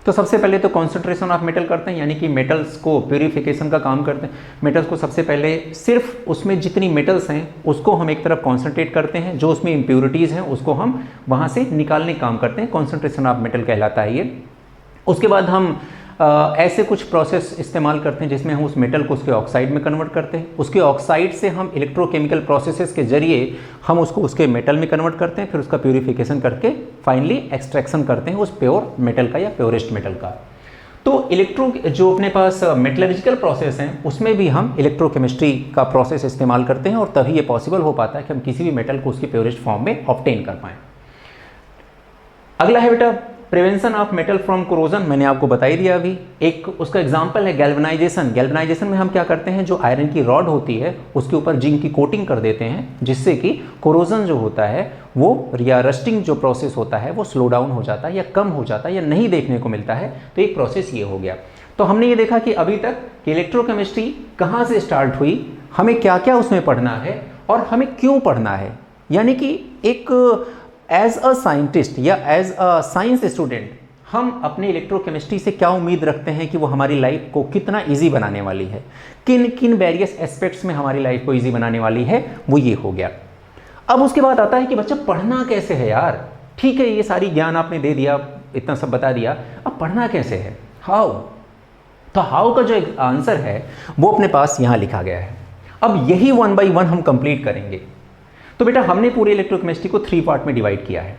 तो सबसे पहले तो कॉन्सेंट्रेशन ऑफ मेटल करते हैं, यानी कि मेटल्स को प्यूरिफिकेशन का काम करते हैं। मेटल्स को सबसे पहले सिर्फ उसमें जितनी मेटल्स हैं उसको हम एक तरफ कॉन्सेंट्रेट करते हैं, जो उसमें इम्प्योरिटीज़ हैं उसको हम वहाँ से निकालने का काम करते हैं, कॉन्सेंट्रेशन ऑफ मेटल कहलाता है ये। उसके बाद हम ऐसे कुछ प्रोसेस इस्तेमाल करते हैं जिसमें हम उस मेटल को उसके ऑक्साइड में कन्वर्ट करते हैं। उसके ऑक्साइड से हम इलेक्ट्रोकेमिकल प्रोसेसेस के जरिए हम उसको उसके मेटल में कन्वर्ट करते हैं, फिर उसका प्यूरिफिकेशन करके फाइनली एक्सट्रैक्शन करते हैं उस प्योर मेटल का या प्योरेस्ट मेटल का। तो जो अपने पास मेटलर्जिकल प्रोसेस हैं उसमें भी हम इलेक्ट्रोकेमिस्ट्री का प्रोसेस इस्तेमाल करते हैं और तभी ये पॉसिबल हो पाता है कि हम किसी भी मेटल को उसकी प्योरेस्ट फॉर्म में ऑब्टेन कर पाएँ। अगला है बेटा prevention of metal from corrosion. मैंने आपको बता ही दिया अभी। एक उसका एग्जांपल है गैल्वेनाइजेशन। गैल्वेनाइजेशन में हम क्या करते हैं, जो आयरन की रॉड होती है उसके ऊपर जिंक की कोटिंग कर देते हैं, जिससे कि कोरोजन जो होता है वो या रस्टिंग जो प्रोसेस होता है वो स्लो डाउन हो जाता है या कम हो जाता है या नहीं देखने को मिलता है। तो एक प्रोसेस ये हो गया। तो हमने ये देखा कि अभी तक कि इलेक्ट्रोकेमिस्ट्री कहाँ से स्टार्ट हुई, हमें क्या क्या उसमें पढ़ना है और हमें क्यों पढ़ना है। यानी कि एक एज अ साइंटिस्ट या एज अ साइंस स्टूडेंट हम अपने इलेक्ट्रोकेमिस्ट्री से क्या उम्मीद रखते हैं कि वो हमारी लाइफ को कितना इजी बनाने वाली है, किन किन वेरियस एस्पेक्ट्स में हमारी लाइफ को इजी बनाने वाली है, वो ये हो गया। अब उसके बाद आता है कि बच्चा पढ़ना कैसे है यार। ठीक है, ये सारी ज्ञान आपने दे दिया, इतना सब बता दिया, अब पढ़ना कैसे है, हाउ। तो हाउ का जो आंसर है वो अपने पास यहाँ लिखा गया है। अब यही 1 by 1 हम कंप्लीट करेंगे। तो बेटा हमने पूरे इलेक्ट्रोकेमिस्ट्री को 3 पार्ट में डिवाइड किया है।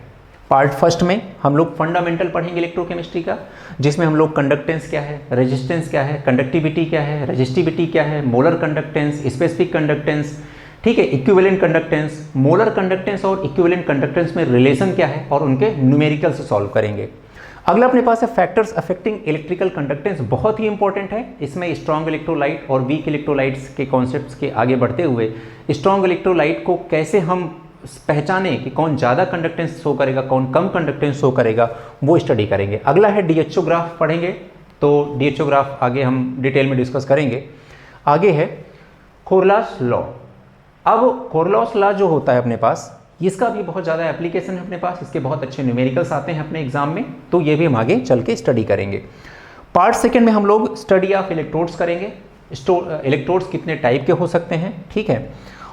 पार्ट फर्स्ट में हम लोग फंडामेंटल पढ़ेंगे इलेक्ट्रोकेमिस्ट्री का, जिसमें हम लोग कंडक्टेंस क्या है, रेजिस्टेंस क्या है, कंडक्टिविटी क्या है, रेजिस्टिविटी क्या है, मोलर कंडक्टेंस, स्पेसिफिक कंडक्टेंस, ठीक है, इक्विवेलेंट कंडक्टेंस, मोलर कंडक्टेंस और इक्विवेलेंट कंडक्टेंस में रिलेशन क्या है और उनके न्यूमेरिकल से सॉल्व करेंगे। अगला अपने पास है फैक्टर्स अफेक्टिंग इलेक्ट्रिकल कंडक्टेंस। बहुत ही इंपॉर्टेंट है। इसमें स्ट्रॉन्ग इलेक्ट्रोलाइट और वीक इलेक्ट्रोलाइट्स के कॉन्सेप्ट्स के आगे बढ़ते हुए स्ट्रॉन्ग इलेक्ट्रोलाइट को कैसे हम पहचाने कि कौन ज़्यादा कंडक्टेंस शो करेगा, कौन कम कंडक्टेंस शो करेगा, वो स्टडी करेंगे। अगला है डीएचओ ग्राफ पढ़ेंगे। तो डीएचओ ग्राफ आगे हम डिटेल में डिस्कस करेंगे। आगे है कोरलास लॉ। अब कोरलास लॉ जो होता है अपने पास, इसका भी बहुत ज़्यादा एप्लीकेशन है अपने पास, इसके बहुत अच्छे न्यूमेरिकल्स आते हैं अपने एग्जाम में, तो ये भी हम आगे चल के स्टडी करेंगे। पार्ट सेकंड में हम लोग स्टडी ऑफ इलेक्ट्रोड्स करेंगे। इलेक्ट्रोड्स कितने टाइप के हो सकते हैं, ठीक है,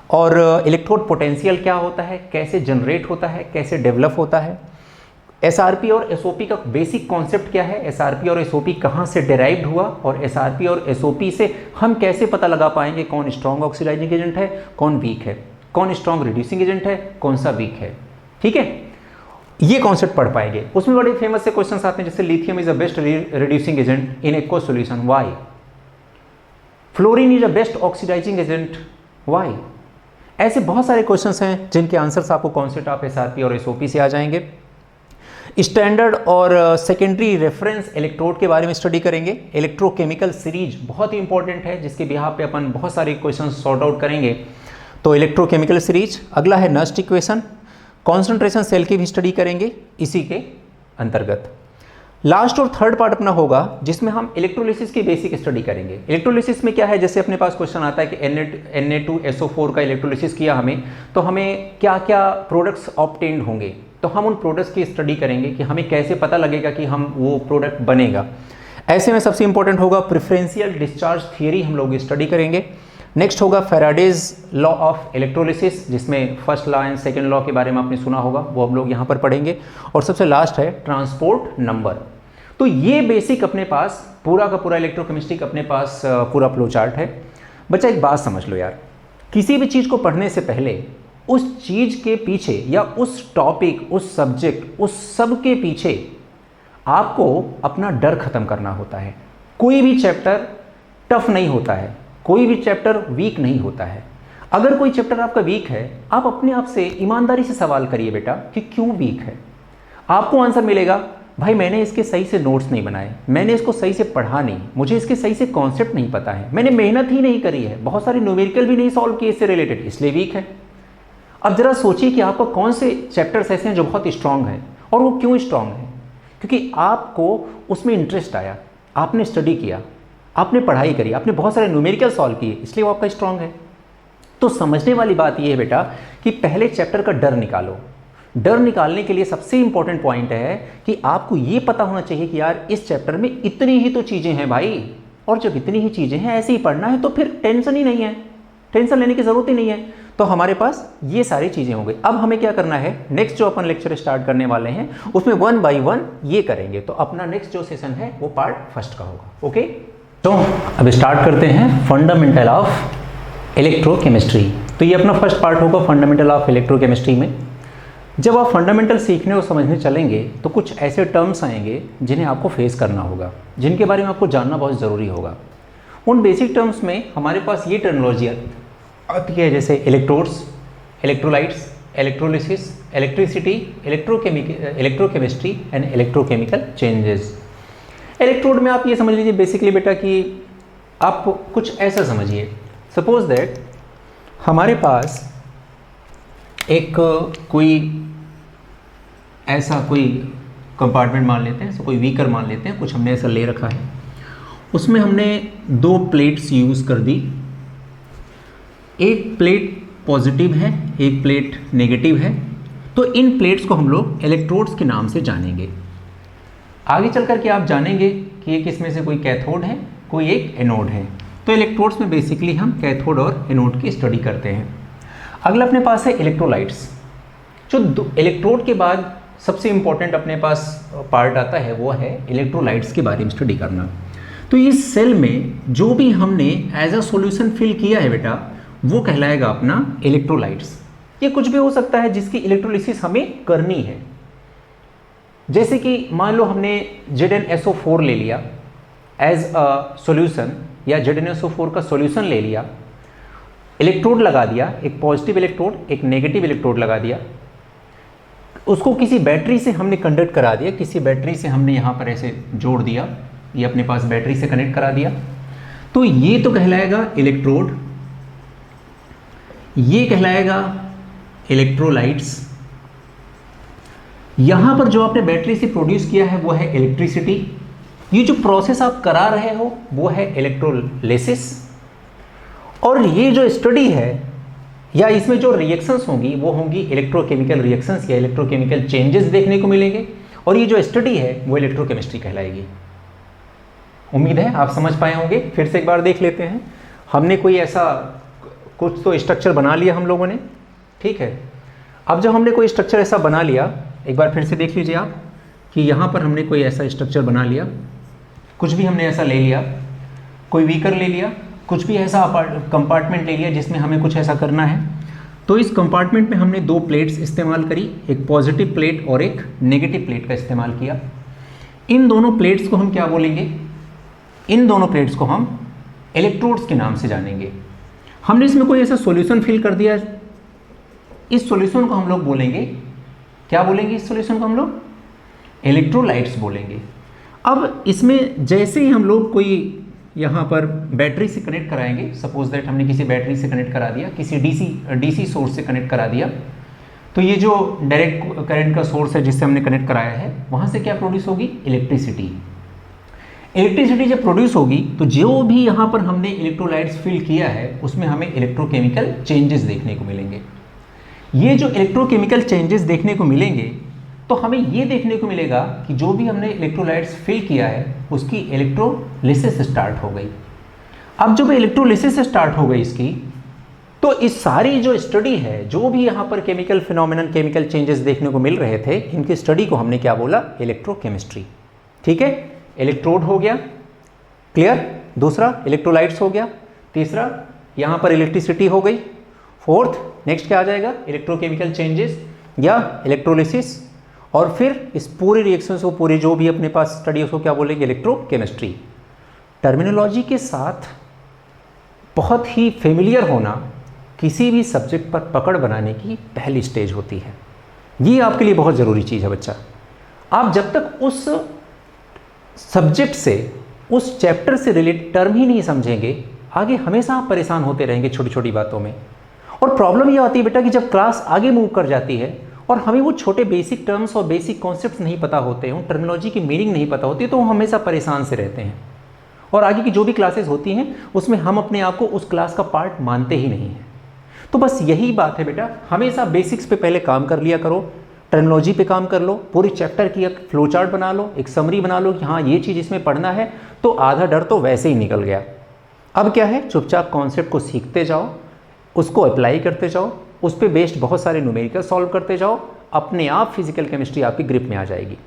और इलेक्ट्रोड पोटेंशियल क्या होता है, कैसे जनरेट होता है, कैसे डेवलप होता है, एसआरपी और एसओपी का बेसिक कॉन्सेप्ट क्या है, एसआरपी और एसओपी कहाँ से डेराइव्ड हुआ, और एसआरपी और एसओपी से हम कैसे पता लगा पाएंगे कौन स्ट्रॉन्ग ऑक्सीडाइजिंग एजेंट है, कौन वीक है, कौन स्ट्रॉन्ग रिड्यूसिंग एजेंट है, कौन सा वीक है। ठीक है, ये कॉन्सेप्ट पढ़ पाएंगे। उसमें बड़े फेमस से क्वेश्चंस आते हैं, जैसे lithium is a best reducing agent in aqueous solution, why? Fluorine is a best oxidising agent, why? ऐसे बहुत सारे क्वेश्चंस हैं जिनके आंसर्स आपको कॉन्सेप्ट ऑफ एसआरपी और एसओपी से आ जाएंगे। स्टैंडर्ड और सेकेंडरी रेफरेंस इलेक्ट्रोड के बारे में स्टडी करेंगे। इलेक्ट्रोकेमिकल सीरीज बहुत ही इंपॉर्टेंट है, जिसके बिहाफ पे अपन बहुत सारे क्वेश्चन सॉर्ट आउट करेंगे। तो इलेक्ट्रोकेमिकल सीरीज, अगला है नस्ट इक्वेशन, कॉन्सेंट्रेशन सेल की भी स्टडी करेंगे इसी के अंतर्गत। लास्ट और थर्ड पार्ट अपना होगा जिसमें हम इलेक्ट्रोलिसिस की बेसिक स्टडी करेंगे। इलेक्ट्रोलिसिस में क्या है, जैसे अपने पास क्वेश्चन आता है कि Na2SO4 का इलेक्ट्रोलिसिस किया हमें, तो हमें क्या क्या प्रोडक्ट्स ऑब्टेन्ड होंगे, तो हम उन प्रोडक्ट्स की स्टडी करेंगे कि हमें कैसे पता लगेगा कि हम वो प्रोडक्ट बनेगा। ऐसे में सबसे इंपॉर्टेंट होगा प्रेफरेंशियल डिस्चार्ज थियरी, हम लोग स्टडी करेंगे। नेक्स्ट होगा फेराडेज लॉ ऑफ इलेक्ट्रोलिसिस, जिसमें first law and second law के बारे में आपने सुना होगा, वो हम लोग यहाँ पर पढ़ेंगे। और सबसे लास्ट है ट्रांसपोर्ट नंबर। तो ये बेसिक अपने पास पूरा का पूरा इलेक्ट्रोकेमिस्ट्री का अपने पास पूरा फ्लो चार्ट है। बच्चा एक बात समझ लो यार, किसी भी चीज़ को पढ़ने से पहले उस चीज़ के पीछे या उस टॉपिक, उस सब्जेक्ट, उस सब के पीछे आपको अपना डर खत्म करना होता है। कोई भी चैप्टर टफ नहीं होता है, कोई भी चैप्टर वीक नहीं होता है। अगर कोई चैप्टर आपका वीक है, आप अपने आप से ईमानदारी से सवाल करिए बेटा कि क्यों वीक है। आपको आंसर मिलेगा, भाई मैंने इसके सही से नोट्स नहीं बनाए, मैंने इसको सही से पढ़ा नहीं, मुझे इसके सही से कॉन्सेप्ट नहीं पता है, मैंने मेहनत ही नहीं करी है, बहुत सारे न्यूमेरिकल भी नहीं सॉल्व किए इससे रिलेटेड, इसलिए वीक है। अब जरा सोचिए कि आपको कौन से चैप्टर्स ऐसे हैं जो बहुत स्ट्रांग हैं, और वो क्यों स्ट्रांग हैं? क्योंकि आपको उसमें इंटरेस्ट आया, आपने स्टडी किया, आपने पढ़ाई करी, आपने बहुत सारे न्यूमेरिकल सॉल्व किए, इसलिए वो आपका स्ट्रांग है। तो समझने वाली बात ये है बेटा कि पहले चैप्टर का डर निकालो। डर निकालने के लिए सबसे इंपॉर्टेंट पॉइंट है कि आपको ये पता होना चाहिए कि यार इस चैप्टर में इतनी ही तो चीज़ें हैं भाई, और जब इतनी ही चीज़ें हैं ऐसे ही पढ़ना है तो फिर टेंशन ही नहीं है, टेंशन लेने की ज़रूरत ही नहीं है। तो हमारे पास ये सारी चीज़ें हो गई। अब हमें क्या करना है, नेक्स्ट जो अपन लेक्चर स्टार्ट करने वाले हैं उसमें 1 बाय 1 ये करेंगे। तो अपना नेक्स्ट जो सेशन है वो पार्ट फर्स्ट का होगा। ओके, तो अब स्टार्ट करते हैं फंडामेंटल ऑफ इलेक्ट्रोकेमिस्ट्री। तो ये अपना फर्स्ट पार्ट होगा फंडामेंटल ऑफ इलेक्ट्रोकेमिस्ट्री में। जब आप फंडामेंटल सीखने और समझने चलेंगे तो कुछ ऐसे टर्म्स आएंगे जिन्हें आपको फेस करना होगा, जिनके बारे में आपको जानना बहुत ज़रूरी होगा। उन बेसिक टर्म्स में हमारे पास ये टर्मिनोलॉजी आती है, जैसे electrodes, electrolytes, electrolysis, electricity, electrochemistry and electrochemical changes. Electrode में आप ये समझ लीजिए बेसिकली बेटा कि आप कुछ ऐसा समझिए, सपोज दैट हमारे पास एक कोई ऐसा कोई कंपार्टमेंट मान लेते हैं, कोई व्हीकल मान लेते हैं, कुछ हमने ऐसा ले रखा है, उसमें हमने 2 प्लेट्स यूज़ कर दी। एक प्लेट पॉजिटिव है, एक प्लेट नेगेटिव है। तो इन प्लेट्स को हम लोग इलेक्ट्रोड्स के नाम से जानेंगे। आगे चल कर के आप जानेंगे कि एक इसमें से कोई कैथोड है, कोई एक एनोड है। तो इलेक्ट्रोड्स में बेसिकली हम कैथोड और एनोड की स्टडी करते हैं। अगला अपने पास है इलेक्ट्रोलाइट्स। जो इलेक्ट्रोड के बाद सबसे इंपॉर्टेंट अपने पास पार्ट आता है वो है इलेक्ट्रोलाइट्स के बारे में स्टडी करना। तो इस सेल में जो भी हमने एज अ सॉल्यूशन फिल किया है बेटा, वो कहलाएगा अपना इलेक्ट्रोलाइट्स। ये कुछ भी हो सकता है जिसकी इलेक्ट्रोलिसिस हमें करनी है। जैसे कि मान लो हमने ZnSO4 ले लिया एज अ सॉल्यूशन, या ZnSO4 का सॉल्यूशन ले लिया, इलेक्ट्रोड लगा दिया, एक पॉजिटिव इलेक्ट्रोड, एक नेगेटिव इलेक्ट्रोड लगा दिया, उसको किसी बैटरी से हमने कंडक्ट करा दिया, किसी बैटरी से हमने यहाँ पर ऐसे जोड़ दिया, ये अपने पास बैटरी से कनेक्ट करा दिया, तो ये तो कहलाएगा इलेक्ट्रोड, ये कहलाएगा इलेक्ट्रोलाइट्स। यहां पर जो आपने बैटरी से प्रोड्यूस किया है वो है इलेक्ट्रिसिटी। ये जो प्रोसेस आप करा रहे हो वो है इलेक्ट्रोलिसिस। और ये जो स्टडी है या इसमें जो रिएक्शंस होंगी वो होंगी इलेक्ट्रोकेमिकल रिएक्शंस या इलेक्ट्रोकेमिकल चेंजेस देखने को मिलेंगे, और ये जो स्टडी है वो इलेक्ट्रोकेमिस्ट्री कहलाएगी। उम्मीद है आप समझ पाए होंगे। फिर से एक बार देख लेते हैं। हमने कोई ऐसा कुछ तो स्ट्रक्चर बना लिया हम लोगों ने, ठीक है। अब जब हमने कोई स्ट्रक्चर ऐसा बना लिया, एक बार फिर से देख लीजिए आप, कि यहाँ पर हमने कोई ऐसा स्ट्रक्चर बना लिया, कुछ भी हमने ऐसा ले लिया, कोई व्हीकर ले लिया, कुछ भी ऐसा कंपार्टमेंट ले लिया जिसमें हमें कुछ ऐसा करना है। तो इस कंपार्टमेंट में हमने दो प्लेट्स इस्तेमाल करी, एक पॉजिटिव प्लेट और एक नेगेटिव प्लेट का इस्तेमाल किया। इन दोनों प्लेट्स को हम क्या बोलेंगे? इन दोनों प्लेट्स को हम इलेक्ट्रोड्स के नाम से जानेंगे। हमने इसमें कोई ऐसा सॉल्यूशन फिल कर दिया, इस सॉल्यूशन को हम लोग बोलेंगे, क्या बोलेंगे इस सॉल्यूशन को हम लोग? इलेक्ट्रोलाइट्स बोलेंगे। अब इसमें जैसे ही हम लोग कोई यहाँ पर बैटरी से कनेक्ट कराएंगे, सपोज दैट हमने किसी बैटरी से कनेक्ट करा दिया, किसी डीसी सोर्स से कनेक्ट करा दिया, तो ये जो डायरेक्ट करंट का सोर्स है जिससे हमने कनेक्ट कराया है, वहाँ से क्या प्रोड्यूस होगी? इलेक्ट्रिसिटी। इलेक्ट्रिसिटी जब प्रोड्यूस होगी तो जो भी यहाँ पर हमने इलेक्ट्रोलाइट्स फिल किया है उसमें हमें इलेक्ट्रोकेमिकल चेंजेस देखने को मिलेंगे। ये जो इलेक्ट्रोकेमिकल चेंजेस देखने को मिलेंगे तो हमें ये देखने को मिलेगा कि जो भी हमने इलेक्ट्रोलाइट्स फिल किया है उसकी इलेक्ट्रोलिसिस स्टार्ट हो गई। अब जब इलेक्ट्रोलिसिस स्टार्ट हो गई इसकी, तो इस सारी जो स्टडी है, जो भी यहाँ पर केमिकल फिनोमेनन, केमिकल चेंजेस देखने को मिल रहे थे, इनकी स्टडी को हमने क्या बोला? इलेक्ट्रोकेमिस्ट्री। ठीक है, इलेक्ट्रोड हो गया, क्लियर। दूसरा इलेक्ट्रोलाइट्स हो गया। तीसरा यहाँ पर इलेक्ट्रिसिटी हो गई। फोर्थ नेक्स्ट क्या आ जाएगा? इलेक्ट्रोकेमिकल चेंजेस या इलेक्ट्रोलिसिस। और फिर इस पूरे रिएक्शन को, पूरे जो भी अपने पास स्टडी है उसको क्या बोलेंगे? इलेक्ट्रोकेमिस्ट्री। टर्मिनोलॉजी के साथ बहुत ही फेमिलियर होना किसी भी सब्जेक्ट पर पकड़ बनाने की पहली स्टेज होती है। ये आपके लिए बहुत ज़रूरी चीज़ है बच्चा। आप जब तक उस सब्जेक्ट से, उस चैप्टर से रिलेटेड टर्म ही नहीं समझेंगे, आगे हमेशा आप परेशान होते रहेंगे छोटी छोटी बातों में। और प्रॉब्लम ये आती है बेटा कि जब क्लास आगे मूव कर जाती है और हमें वो छोटे बेसिक टर्म्स और बेसिक कॉन्सेप्ट्स नहीं पता होते हैं, टर्मिनोलॉजी की मीनिंग नहीं पता होती, तो हम हमेशा परेशान से रहते हैं। और आगे की जो भी क्लासेस होती हैं उसमें हम अपने आप को उस क्लास का पार्ट मानते ही नहीं हैं। तो बस यही बात है बेटा, हमेशा बेसिक्स पे पहले काम कर लिया करो, टर्मिनोलॉजी पे काम कर लो, पूरी चैप्टर की एक फ्लो चार्ट बना लो, एक समरी बना लो कि हाँ ये चीज़ इसमें पढ़ना है, तो आधा डर तो वैसे ही निकल गया। अब क्या है? चुपचाप कॉन्सेप्ट को सीखते जाओ, उसको अप्लाई करते जाओ, उस पर बेस्ड बहुत सारे न्यूमेरिकल सॉल्व करते जाओ, अपने आप फिजिकल केमिस्ट्री आपकी ग्रिप में आ जाएगी।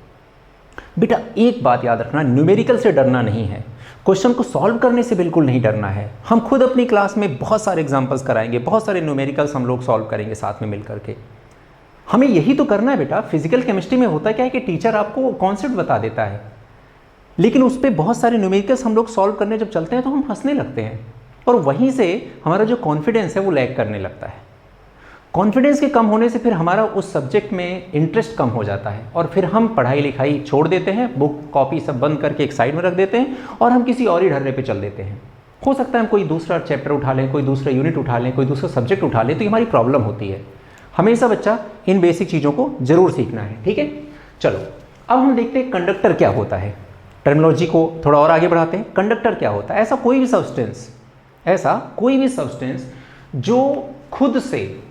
बेटा एक बात याद रखना, न्यूमेरिकल से डरना नहीं है, क्वेश्चन को सॉल्व करने से बिल्कुल नहीं डरना है। हम खुद अपनी क्लास में बहुत सारे एग्जांपल्स कराएंगे, बहुत सारे न्यूमेरिकल्स हम लोग सॉल्व करेंगे साथ में मिल करके। हमें यही तो करना है बेटा। फिजिकल केमिस्ट्री में होता क्या है कि टीचर आपको कॉन्सेप्ट बता देता है, लेकिन उस पर बहुत सारे न्यूमेरिकल्स हम लोग सॉल्व करने जब चलते हैं तो हम हंसने लगते हैं, और वहीं से हमारा जो कॉन्फिडेंस है वो लैग करने लगता है। कॉन्फिडेंस के कम होने से फिर हमारा उस सब्जेक्ट में इंटरेस्ट कम हो जाता है, और फिर हम पढ़ाई लिखाई छोड़ देते हैं, बुक कॉपी सब बंद करके एक साइड में रख देते हैं और हम किसी और ही ढर्रे पे चल देते हैं। हो सकता है हम कोई दूसरा चैप्टर उठा लें, कोई दूसरा यूनिट उठा लें, कोई दूसरा सब्जेक्ट उठा लें, तो ये हमारी प्रॉब्लम होती है। हमेशा बच्चा इन बेसिक चीज़ों को जरूर सीखना है, ठीक है। चलो अब हम देखते हैं कंडक्टर क्या होता है। टर्मिनोलॉजी को थोड़ा और आगे बढ़ाते हैं। कंडक्टर क्या होता है? ऐसा कोई भी सब्सटेंस जो खुद से,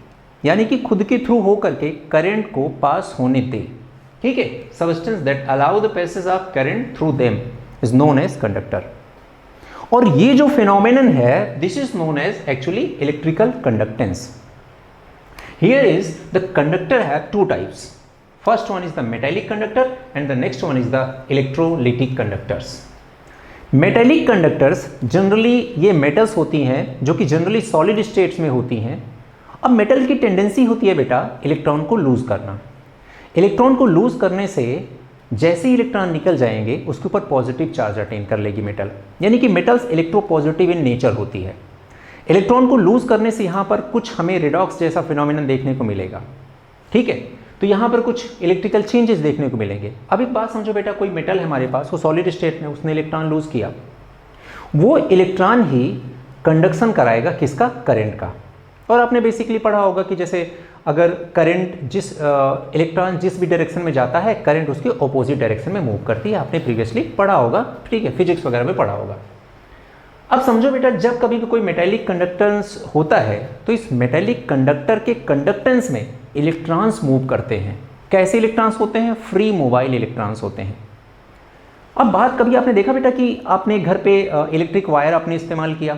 यानी कि खुद के थ्रू हो करके करंट को पास होने दे, ठीक है। Substance that allow the passage of current through them is known as conductor. और ये जो फिनोमेनन है, this is known as actually electrical conductance. Here is the conductor have two types. First one is the metallic conductor and the next one is the electrolytic conductors. Metallic conductors generally ये मेटल्स होती हैं जो कि जनरली सॉलिड स्टेट्स में होती हैं। अब मेटल की टेंडेंसी होती है बेटा इलेक्ट्रॉन को लूज़ करना। इलेक्ट्रॉन को लूज़ करने से जैसे ही इलेक्ट्रॉन निकल जाएंगे उसके ऊपर पॉजिटिव चार्ज अटेन कर लेगी मेटल, यानी कि मेटल्स इलेक्ट्रोपॉजिटिव इन नेचर होती है। इलेक्ट्रॉन को लूज़ करने से यहाँ पर कुछ हमें रिडॉक्स जैसा फिनोमेनन देखने को मिलेगा, ठीक है। तो यहाँ पर कुछ इलेक्ट्रिकल चेंजेस देखने को मिलेंगे। अब एक बात समझो बेटा, कोई मेटल है हमारे पास, वो सॉलिड स्टेट में, उसने इलेक्ट्रॉन लूज किया, वो इलेक्ट्रॉन ही कंडक्शन कराएगा किसका? करंट का। और आपने बेसिकली पढ़ा होगा कि जैसे अगर करंट इलेक्ट्रॉन जिस भी डायरेक्शन में जाता है, करंट उसके ऑपोजिट डायरेक्शन में मूव करती है। आपने प्रीवियसली पढ़ा होगा, ठीक है, फिजिक्स वगैरह में पढ़ा होगा। अब समझो बेटा, जब कभी भी कोई मेटेलिक कंडक्टेंस होता है तो इस मेटेलिक कंडक्टर के कंडक्टेंस में इलेक्ट्रॉन्स मूव करते हैं। कैसे इलेक्ट्रॉन्स होते हैं? फ्री मोबाइल इलेक्ट्रॉन्स होते हैं। अब बात, कभी आपने देखा बेटा कि आपने घर पे इलेक्ट्रिक वायर आपने इस्तेमाल किया,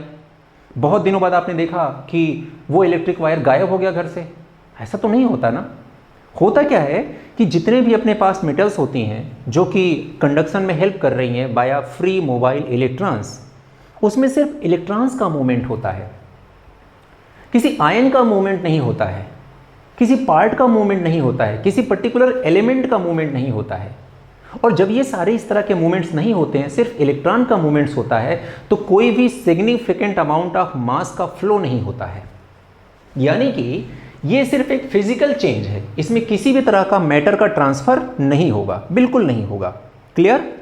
बहुत दिनों बाद आपने देखा कि वो इलेक्ट्रिक वायर गायब हो गया घर से? ऐसा तो नहीं होता ना। होता क्या है कि जितने भी अपने पास मेटल्स होती हैं जो कि कंडक्शन में हेल्प कर रही हैं बाय फ्री मोबाइल इलेक्ट्रॉन्स, उसमें सिर्फ इलेक्ट्रॉन्स का मूवमेंट होता है, किसी आयन का मूवमेंट नहीं होता है, किसी पार्ट का मूवमेंट नहीं होता है, किसी पर्टिकुलर एलिमेंट का मूवमेंट नहीं होता है। और जब ये सारे इस तरह के मूवमेंट्स नहीं होते हैं, सिर्फ इलेक्ट्रॉन का मूवमेंट्स होता है, तो कोई भी सिग्निफिकेंट अमाउंट ऑफ मास का फ्लो नहीं होता है। यानी कि ये सिर्फ एक फिजिकल चेंज है, इसमें किसी भी तरह का मैटर का ट्रांसफर नहीं होगा, बिल्कुल नहीं होगा। क्लियर?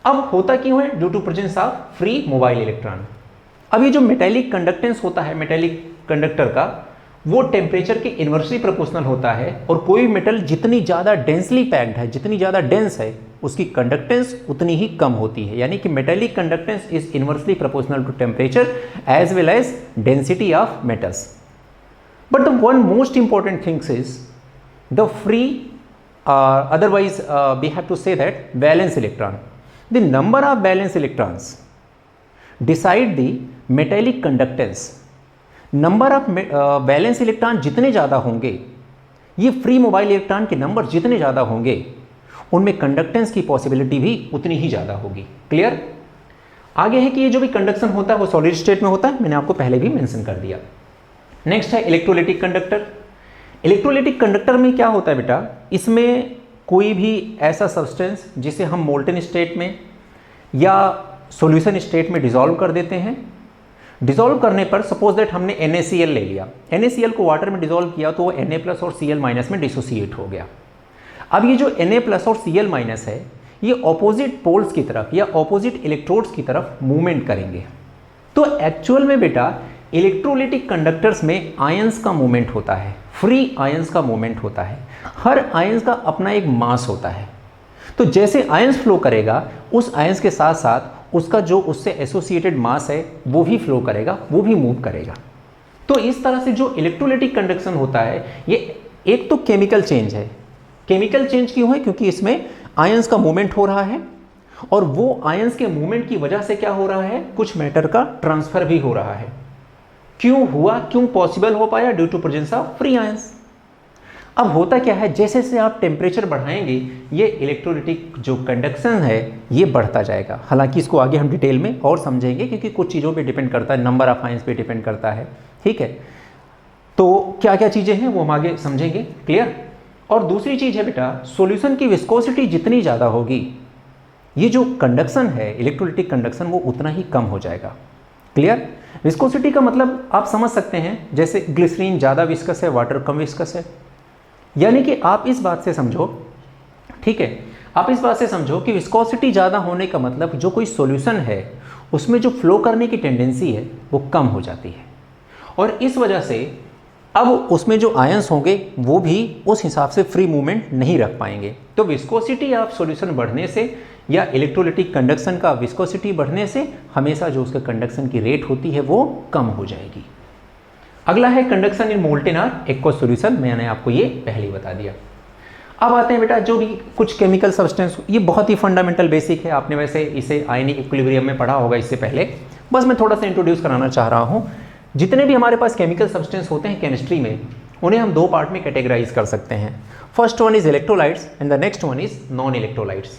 अब होता क्यों है? Due to presence of free mobile electron. अब ये जो मेटेलिक कंडक्टेंस होता है मेटेलिक कंडक्टर का, वो टेम्परेचर के इन्वर्सली प्रोपोर्शनल होता है, और कोई मेटल जितनी ज़्यादा डेंसली पैक्ड है, जितनी ज़्यादा डेंस है, उसकी कंडक्टेंस उतनी ही कम होती है। यानी कि metallic conductance is inversely proportional to temperature as well as density of metals. But the one most important things is the free otherwise we have to say that valence electron, the number of valence electrons decide the metallic conductance। Number of valence electron जितने ज़्यादा होंगे, ये फ्री मोबाइल इलेक्ट्रॉन के नंबर जितने ज़्यादा होंगे, उनमें कंडक्टेंस की पॉसिबिलिटी भी उतनी ही ज़्यादा होगी। क्लियर? आगे है कि ये जो भी कंडक्शन होता है वो सॉलिड स्टेट में होता है, मैंने आपको पहले भी मेंशन कर दिया। नेक्स्ट है इलेक्ट्रोलाइटिक कंडक्टर। इलेक्ट्रोलाइटिक कंडक्टर में क्या होता है बेटा, इसमें कोई भी ऐसा सब्सटेंस जिसे हम मोल्टन स्टेट में या सॉल्यूशन स्टेट में डिसॉल्व कर देते हैं, डिसॉल्व करने पर सपोज दैट हमने NaCl ले लिया, NaCl को वाटर में डिसॉल्व किया तो वो Na+ और Cl- में डिसोसिएट हो गया। अब ये जो Na+ और Cl- है, ये ऑपोजिट पोल्स की तरफ या ऑपोजिट इलेक्ट्रोड्स की तरफ मूवमेंट करेंगे। तो एक्चुअल में बेटा इलेक्ट्रोलाइटिक कंडक्टर्स में आयंस का मूवमेंट होता है, फ्री आयंस का मूवमेंट होता है। हर आयंस का अपना एक मास होता है, तो जैसे आयंस फ्लो करेगा, उस आयंस के साथ साथ उसका जो उससे एसोसिएटेड मास है वो भी फ्लो करेगा, वो भी मूव करेगा। तो इस तरह से जो इलेक्ट्रोलाइटिक कंडक्शन होता है, ये एक तो केमिकल चेंज है। केमिकल चेंज क्यों है? क्योंकि इसमें आयंस का मूवमेंट हो रहा है, और वो आयंस के मूवमेंट की वजह से क्या हो रहा है, कुछ मैटर का ट्रांसफर भी हो रहा है। क्यों हुआ, क्यों पॉसिबल हो पाया? Due to presence of free ions. अब होता क्या है, जैसे जैसे आप टेम्परेचर बढ़ाएंगे, ये इलेक्ट्रोलाइटिक जो कंडक्शन है ये बढ़ता जाएगा। हालांकि इसको आगे हम डिटेल में और समझेंगे, क्योंकि कुछ चीज़ों पे डिपेंड करता है, नंबर ऑफ आयंस पे डिपेंड करता है। ठीक है, तो क्या क्या चीज़ें हैं वो हम आगे समझेंगे। क्लियर? और दूसरी चीज़ है बेटा, सॉल्यूशन की विस्कोसिटी जितनी ज़्यादा होगी, ये जो कंडक्शन है इलेक्ट्रोलाइटिक कंडक्शन, वो उतना ही कम हो जाएगा। क्लियर? विस्कोसिटी का मतलब आप समझ सकते हैं, जैसे ग्लिसरीन ज़्यादा विस्कस है, वाटर कम विस्कस है। यानी कि आप इस बात से समझो, ठीक है, आप इस बात से समझो कि विस्कोसिटी ज़्यादा होने का मतलब जो कोई सॉल्यूशन है उसमें जो फ्लो करने की टेंडेंसी है वो कम हो जाती है, और इस वजह से अब उसमें जो आयंस होंगे वो भी उस हिसाब से फ्री मूवमेंट नहीं रख पाएंगे। तो विस्कोसिटी ऑफ सॉल्यूशन बढ़ने से या इलेक्ट्रोलाइटिक कंडक्शन का विस्कोसिटी बढ़ने से हमेशा जो उसके कंडक्शन की रेट होती है वो कम हो जाएगी। अगला है कंडक्शन इन मोल्टेन और एक्वस सॉल्यूशन, मैंने आपको ये पहले ही बता दिया। अब आते हैं बेटा जो भी कुछ केमिकल सब्सटेंस, ये बहुत ही फंडामेंटल बेसिक है, आपने वैसे इसे आयनिक इक्विलिब्रियम में पढ़ा होगा इससे पहले, बस मैं थोड़ा सा इंट्रोड्यूस कराना चाह रहा हूँ। जितने भी हमारे पास केमिकल सब्सटेंस होते हैं केमिस्ट्री में, उन्हें हम दो पार्ट में कैटेगराइज कर सकते हैं। First one is electrolytes and the next one is non electrolytes.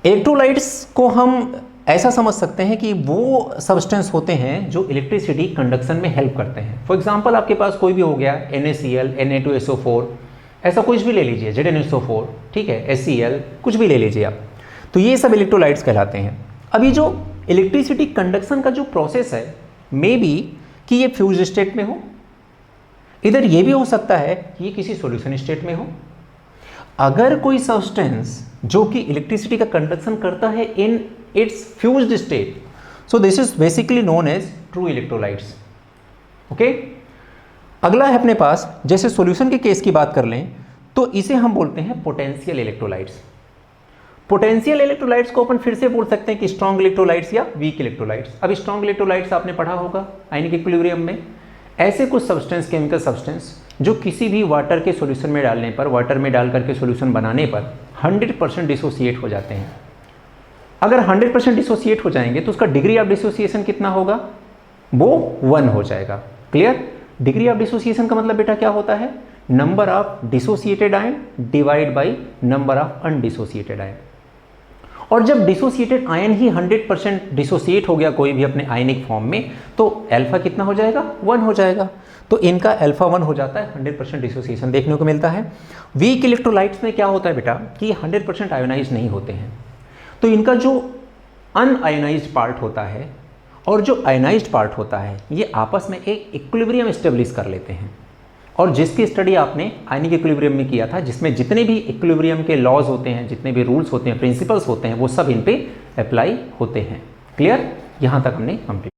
Electrolytes को हम ऐसा समझ सकते हैं कि वो सब्सटेंस होते हैं जो इलेक्ट्रिसिटी कंडक्शन में हेल्प करते हैं। फॉर एग्जांपल आपके पास कोई भी हो गया NaCl, Na2SO4, ऐसा कुछ भी ले लीजिए, ZnSO4, ठीक है, HCl, कुछ भी ले लीजिए आप, तो ये सब इलेक्ट्रोलाइट्स कहलाते हैं। अब ये जो इलेक्ट्रिसिटी कंडक्शन का जो प्रोसेस है, मे बी कि ये फ्यूज स्टेट में हो, इधर ये भी हो सकता है कि ये किसी सॉल्यूशन स्टेट में हो। अगर कोई सब्सटेंस जो कि इलेक्ट्रिसिटी का कंडक्शन करता है in its fused state, so this is basically known as true electrolytes. Okay, अगला है अपने पास, जैसे सॉल्यूशन के केस की बात कर लें तो इसे हम बोलते हैं पोटेंशियल इलेक्ट्रोलाइट्स। पोटेंशियल इलेक्ट्रोलाइट्स को अपन फिर से बोल सकते हैं कि स्ट्रॉन्ग इलेक्ट्रोलाइट्स या वीक इलेक्ट्रोलाइट्स। अब स्ट्रॉन्ग इलेक्ट्रोलाइट्स आपने पढ़ा होगा आयनिक इक्विलिब्रियम में, ऐसे कुछ सब्सटेंस, केमिकल सब्सटेंस जो किसी भी वाटर के सॉल्यूशन में डालने पर, वाटर में डाल करके सॉल्यूशन बनाने पर 100% डिसोसिएट हो जाते हैं। अगर 100% डिसोसिएट हो जाएंगे तो उसका डिग्री ऑफ डिसोसिएशन कितना होगा? वो 1 हो जाएगा। क्लियर? डिग्री ऑफ डिसोसिएशन का मतलब बेटा क्या होता है? Number of dissociated ion divide by number of undissociated ion. और जब डिसोसिएटेड आयन ही 100% डिसोसिएट हो गया कोई भी अपने आयनिक फॉर्म में, तो अल्फा कितना हो जाएगा, 1 हो जाएगा। तो इनका अल्फा 1 हो जाता है, 100% डिसोसिएशन देखने को मिलता है। वीक इलेक्ट्रोलाइट्स में क्या होता है बेटा कि 100% आयोनाइज नहीं होते हैं, तो इनका जो अनआयोनाइज्ड पार्ट होता है और जो आयोनाइज्ड पार्ट होता है ये आपस में एक इक्विलिब्रियम एस्टेब्लिश कर लेते हैं। और जिसकी स्टडी आपने आयनिक इक्विलिब्रियम में किया था, जिसमें जितने भी इक्विलिब्रियम के लॉज होते हैं, जितने भी रूल्स होते हैं, प्रिंसिपल्स होते हैं, वो सब इन पे अप्लाई होते हैं। क्लियर? यहाँ तक हमने कंप्लीट